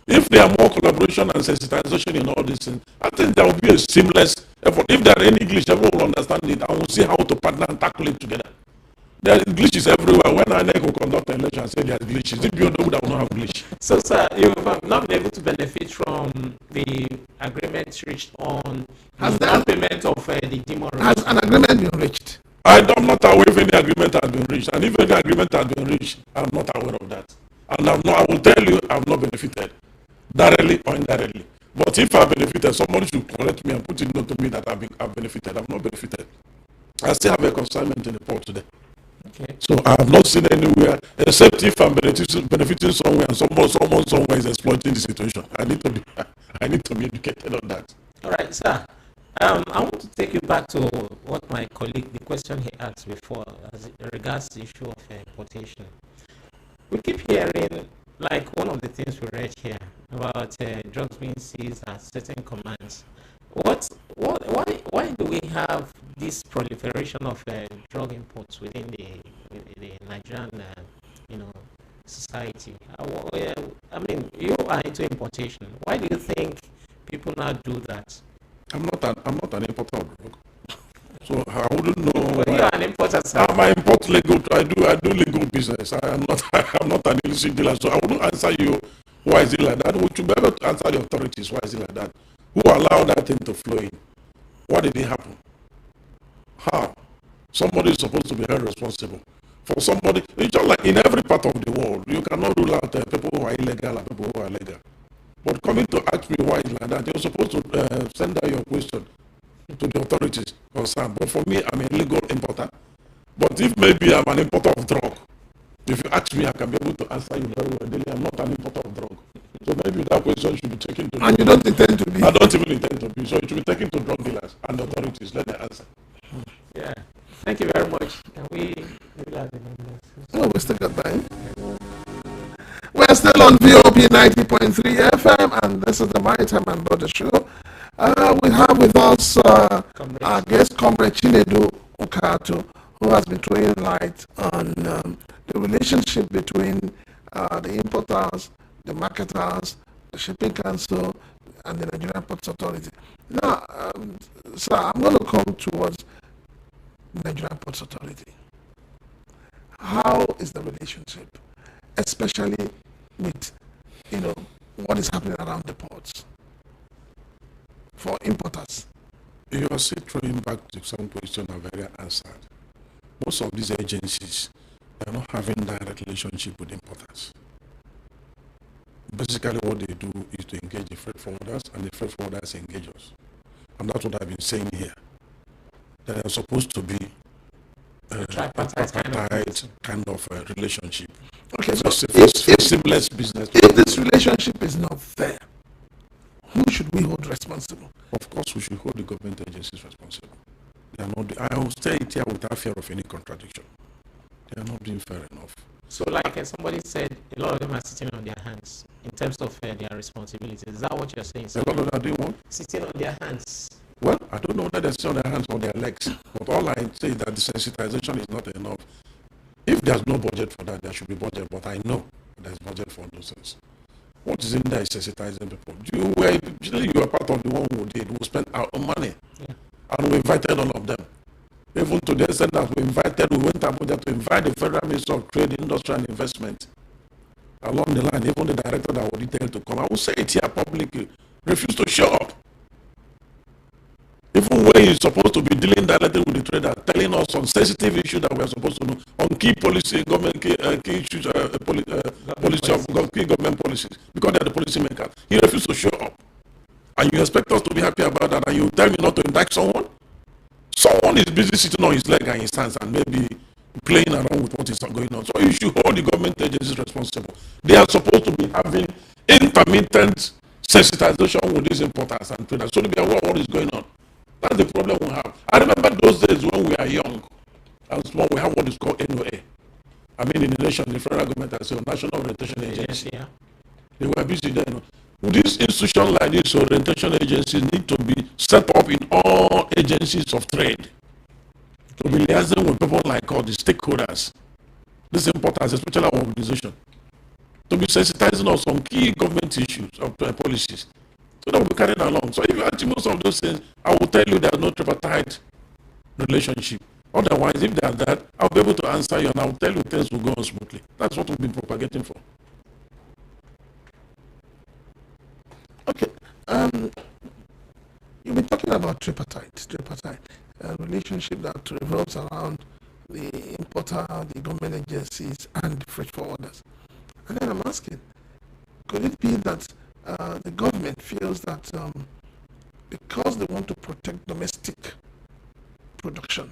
If there are more collaboration and sensitization in all these things, I think there will be a seamless effort. If there are any glitch, everyone will understand it and will see how to partner and tackle it together. There are glitches everywhere. When I will conduct an election and say there are glitches, if you know that will not have glitch. So, sir, you have not been able to benefit from the agreement reached on the non-payment of the demon. Has an agreement been reached? I'm not aware if any agreement has been reached. And if any agreement has been reached, I'm not aware of that. And I will tell you, I've not benefited, directly or indirectly. But if I've benefited, somebody should correct me and put it note to me that I've benefited. I've not benefited. I still have a consignment in the port today. Okay. So I have not seen anywhere, except if I'm benefiting somewhere and someone somewhere is exploiting the situation. I need to be educated on that. All right, sir. I want to take you back to what my colleague, the question he asked before, as regards the issue of importation. We keep hearing, like one of the things we read here about drugs being seized at certain commands. Why do we have this proliferation of drug imports within the Nigerian, society? I mean, you are into importation. Why do you think people now do that? I'm not an importer of drug, so I wouldn't know. But you are an importer, sir. I import legal. I do legal business. I'm not an illicit dealer, so I wouldn't answer you. Why is it like that? We should be able to answer the authorities. Why is it like that? Who allowed that thing to flow in? What did it happen? How? Somebody is supposed to be held responsible. For somebody, it's just like in every part of the world, you cannot rule out people who are illegal and people who are legal. But coming to ask me why it's like that, you're supposed to send out your question to the authorities concerned. But for me, I'm a legal importer. But if maybe I'm an importer of drug, if you ask me, I can be able to answer you very well. I'm not an importer of drug. So maybe that question should be taken to... And you don't intend to be? I don't even intend to be. So it should be taken to drug dealers and authorities. Let them answer. Yeah. Thank you very much. Can we have the numbers? No, we still got time. We're still on VOP 90.3 FM, and this is the Maritime and Border Show. We have with us our guest, Comrade Chinedu Okato, who has been throwing light on the relationship between the importers, the marketers, the Shipping Council, and the Nigerian Ports Authority. Now, sir, I'm going to come towards the Nigerian Ports Authority. How is the relationship, especially with, what is happening around the ports for importers? You are still throwing back to some questions I've already answered. Most of these agencies are not having direct relationship with importers. Basically, what they do is to engage the freight forwarders, and the freight forwarders engage us. And that's what I've been saying here. They are supposed to be a tripartite kind of relationship. Okay, so if seamless business. If this relationship is not there, who should we hold responsible? Of course, we should hold the government agencies responsible. They are not. I will say it here without fear of any contradiction. They are not doing fair enough. So, like somebody said, a lot of them are sitting on their hands in terms of their responsibilities. Is that what you're saying? A lot of them are doing what? Sitting on their hands Well, I don't know whether they're still on their hands or their legs, but all I say is that the sensitization is not enough. If there's no budget for that, there should be budget, but I know there's budget for those things. What is in there is sensitizing people. You were part of the one who did, who spent our own money, and we invited all of them. Even to the extent that we went Abuja to invite the Federal Minister of Trade, Industry and Investment. Along the line, even the director that was detailed to come, I will say it here publicly, refused to show up. Even when he's supposed to be dealing directly with the trader, telling us on sensitive issues that we are supposed to know, on key policy, government key issues, key government policies, because they're the policy makers, he refused to show up. And you expect us to be happy about that, and you tell me not to indict someone? Someone is busy sitting on his leg and his hands and maybe playing around with what is going on. So you should hold the government agencies responsible. They are supposed to be having intermittent sensitization with these importers and traders, so to be aware of what is going on. That's the problem we have. I remember those days when we are young and small, we have what is called NOA. I mean, in the nation, the federal government has a National Orientation Agency. Yeah. They were busy then. These institutions like this orientation agencies need to be set up in all agencies of trade to be liaising with people like all the stakeholders, these importers, especially our organization, to be sensitizing us on key government issues of policies, so that we'll be carried along. So if you ask most of those things, I will tell you there's no tripartite relationship. Otherwise, if there's that, I'll be able to answer you and I'll tell you things will go on smoothly. That's what we've been propagating for. Okay. You've been talking about tripartite, a relationship that revolves around the importer, the government agencies, and the freight forwarders. And then I'm asking, could it be that the government feels that because they want to protect domestic production,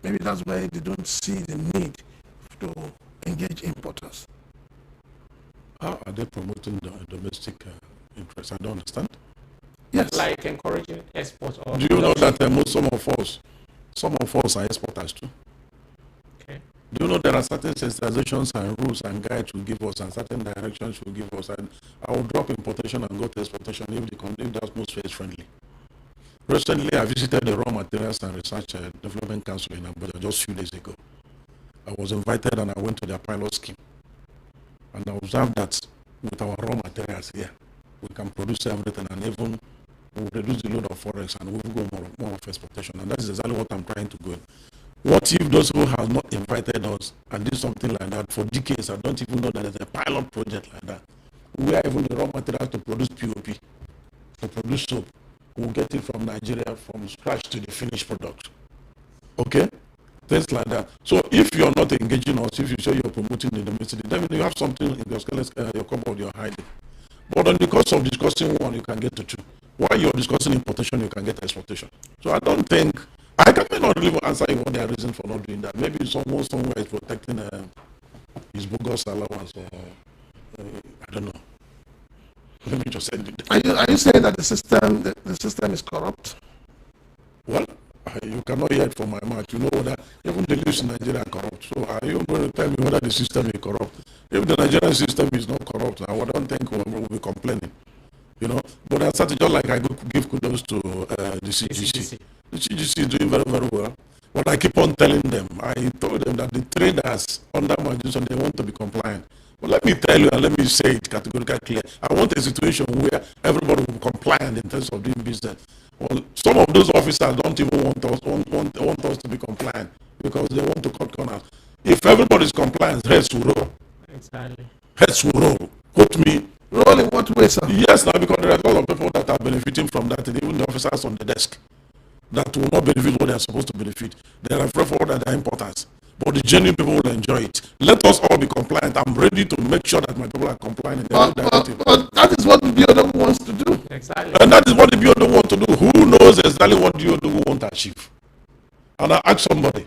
maybe that's why they don't see the need to engage importers? How are they promoting the domestic interest? I don't understand. Yes. Like encouraging export of. Do you know that some of us are exporters too? Okay. Do you know there are certain sensitizations and rules and guides will give us and certain directions will give us, and I will drop importation and go to exportation if the atmosphere is friendly. Recently, I visited the Raw Materials and Research Development Council in Abuja just a few days ago. I was invited and I went to their pilot scheme. And I observed that with our raw materials here, we can produce everything and even we'll reduce the load of forex and we'll go more of exportation. And that's exactly what I'm trying to go. What if those who have not invited us and did something like that for decades, I don't even know that there's a pilot project like that, where even the raw materials to produce POP, to produce soap, we'll get it from Nigeria from scratch to the finished product. Okay? Things like that. So if you're not engaging us, if you say you're promoting the domestic, then you have something in your cupboard you're hiding. But on the course of discussing one, you can get to two. While you're discussing importation, you can get exportation. So I don't think, I may not really answer you what their reason for not doing that. Maybe someone somewhere is protecting his bogus allowance. I don't know. Let me just say it. Are you saying that the system is corrupt? Well, you cannot hear it from my mouth. You know that even the leaders in Nigeria are corrupt. So are you going to tell me whether the system is corrupt? If the Nigerian system is not corrupt, I don't think we'll be complaining. You know, but I started just like I give kudos to the CGC. The CGC is doing very, very well. But I keep on telling them, I told them that the traders under my decision, they want to be compliant. But let me tell you and let me say it categorically clear. I want a situation where everybody will be compliant in terms of doing business. Well, some of those officers don't even want us to be compliant because they want to cut corners. If everybody is compliant, heads will roll. Exactly. Heads will roll. Quote me. Roll in what way, sir? Yes, now because there are a lot of people that are benefiting from that, and even the officers on the desk that will not benefit what they are supposed to benefit. There are freight forwarders that are importers, but the genuine people will enjoy it. Let us all be compliant. I'm ready to make sure that my people are compliant. But that is what the BOW wants to do. Exactly. And that is what the BOW want to do. Who knows exactly what the BOW want to achieve? And I ask somebody,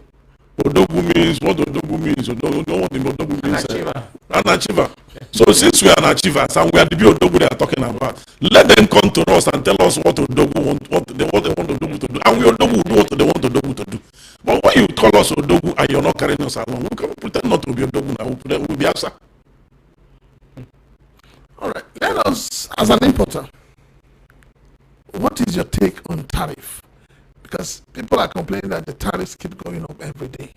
Odogu means what Odogu means. You know what the Odogu means? An achiever. So since we are an achievers and we are the Odogu they are talking about, let them come to us and tell us what Odogu want, what they want Odogu to do, and we Odogu will do what they want Odogu to do. But when you call us Odogu and you're not carrying us along, we can pretend not to be Odogu now. We'll be Asa. All right. Let us, as an importer, what is your take on tariff? Because people are complaining that the tariffs keep going up every day.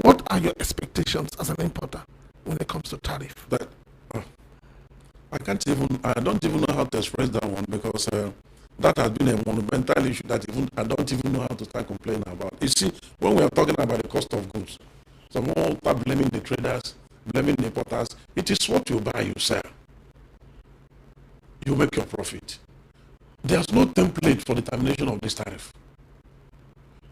What are your expectations as an importer when it comes to tariff? That I don't even know how to express that one, because that has been a monumental issue that even I don't even know how to start complaining about. You see, when we are talking about the cost of goods, some people start blaming the traders, blaming the importers. It is what you buy, you sell. You make your profit. There's no template for determination of this tariff.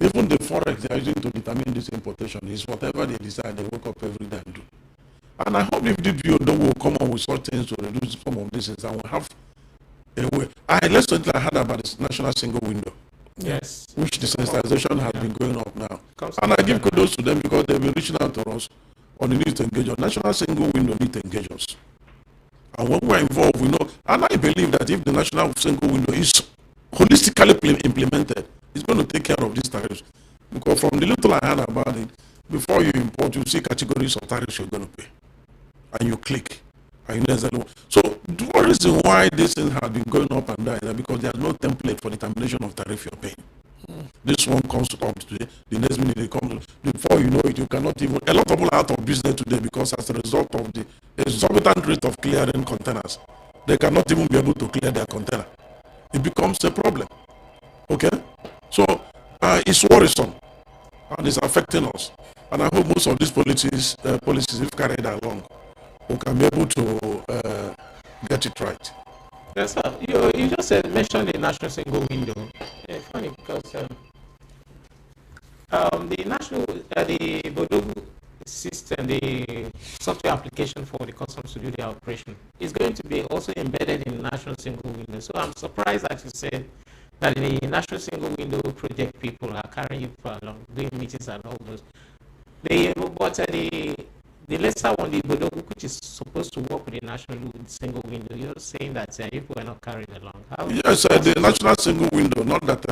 Even the forex they are using to determine this importation is whatever they decide they wake up every day and do. And I hope if the BOD will come up with such things to reduce some of this, and we have a way. Let's talk. I heard about this national single window. Yes. Which the sensitization has been going up now. And I give kudos to them because they've been reaching out to us on the need to engage us. National single window need to engage us. And when we're involved, we know, and I believe that if the national single window is holistically implemented, it's going to take care of these tariffs. Because from the little I heard about it, before you import, you see categories of tariffs you're going to pay. And you click. And you know exactly what. So the reason why this thing has been going up and down is because there's no template for determination of tariff you're paying. This one comes up today, the next minute they come, before you know it, you cannot even, a lot of people are out of business today because as a result of the exorbitant rate of clearing containers, they cannot even be able to clear their container. It becomes a problem. Okay? So it's worrisome and it's affecting us. And I hope most of these policies, if carried along, we can be able to get it right. Yes, sir. You just mentioned the national single window. It's funny because the national, the Bodogu system, the software application for the customs to do their operation is going to be also embedded in national single window. So I'm surprised that you said that the national single window project people are carrying it for along, doing meetings and all those. The lesser one, the Bodogu, which is supposed to work with the national single window, you're saying that if we're not carried along. Yes, the national single window, not that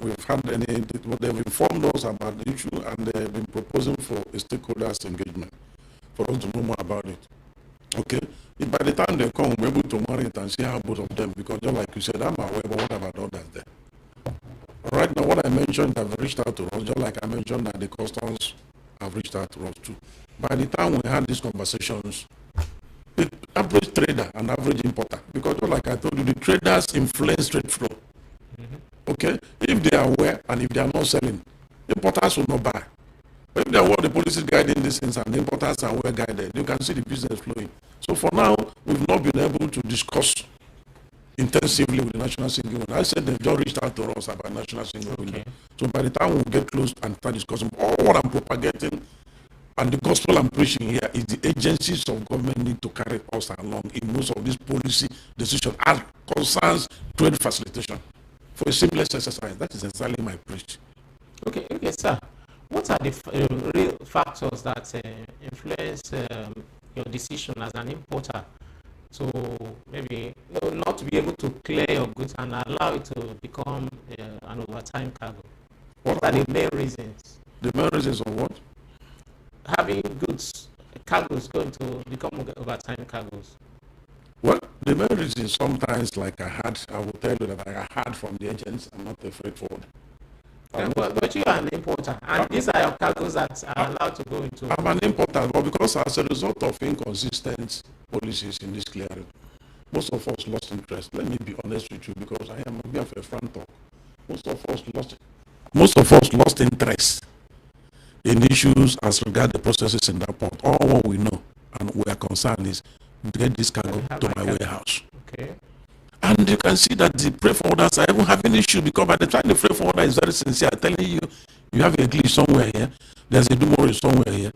we've had any, but they've informed us about the issue and they've been proposing for a stakeholders engagement for us to know more about it. Okay? If by the time they come, we're able to monitor it and see how both of them, because just like you said, I'm aware, but what about others there? Right now, what I mentioned, have reached out to us, just like I mentioned that the customs have reached out to us too. By the time we had these conversations, the average trader and average importer, because just like I told you, the traders influence trade flow. Okay? If they are aware and if they are not selling, importers will not buy. But if they are aware the policy is guiding these things and the importers are well guided, you can see the business flowing. So for now, we've not been able to discuss intensively with the national single window. I said they've just reached out to us about national single window. So by the time we get close and start discussing, all what I'm propagating and the gospel I'm preaching here is the agencies of government need to carry us along in most of these policy decisions as concerns trade facilitation for a seamless exercise. That is exactly my preach. Okay, sir. What are the real factors that influence your decision as an importer to maybe not to be able to clear your goods and allow it to become an overtime cargo? What are the main reasons? The main reasons of what? Having goods, cargos going to become overtime cargos. Well, the main reason sometimes, like I will tell you that I had from the agents, I'm not a freight forwarder. But you are an importer, and these are your cargos that are allowed to go into. I'm an importer, but because as a result of inconsistent policies in this clearing, most of us lost interest. Let me be honest with you, because I am a bit of a front talk. Most of us lost interest in issues as regard the processes in that port. All what we know and we are concerned is to get this cargo to my warehouse. Okay. And you can see that the freight forwarders are even having issues, because by the time the freight forwarder is very sincere, telling you, you have a glitch somewhere here, there's a demurrage somewhere here,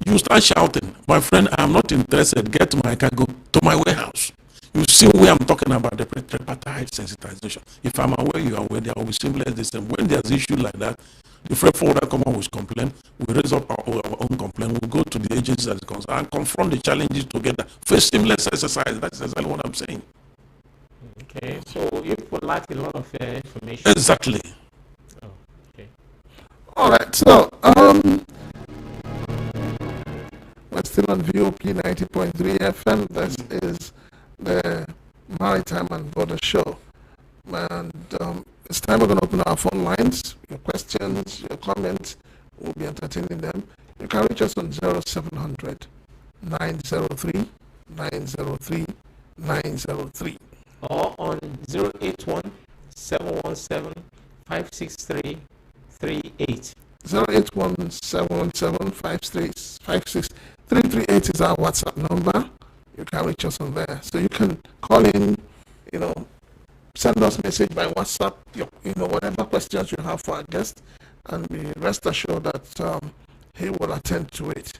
you start shouting, my friend, I'm not interested, get my cargo to my warehouse. You see where I'm talking about the tripartite sensitization. If I'm aware, you are aware, there will be seamless the same. When there's issue like that, the freight forwarder come up with complaint, we raise up our own complaint, we go to the agencies that is concerned and confront the challenges together for a seamless exercise. That's exactly what I'm saying. Okay, so you would like a lot of information. Exactly. Oh, okay. All right, so we're still on VOP 90.3 FM. This is the Maritime and Border Show. And it's time we're going to open our phone lines. Your questions, your comments, we'll be entertaining them. You can reach us on 0700 903 903 903. Or on 081 717 563 38. 081 717 338 is our WhatsApp number. You can reach us on there. So you can call in, send us a message by WhatsApp, whatever questions you have for our guest, and be rest assured that he will attend to it.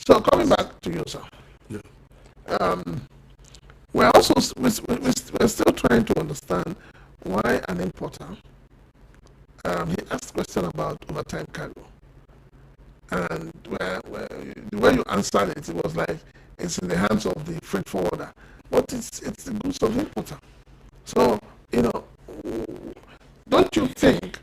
So coming back to you, sir. Yeah. We're also we're still trying to understand why an importer. He asked a question about overtime cargo, and the way you answered it, it was like it's in the hands of the freight forwarder, but it's the goods of the importer. So don't you think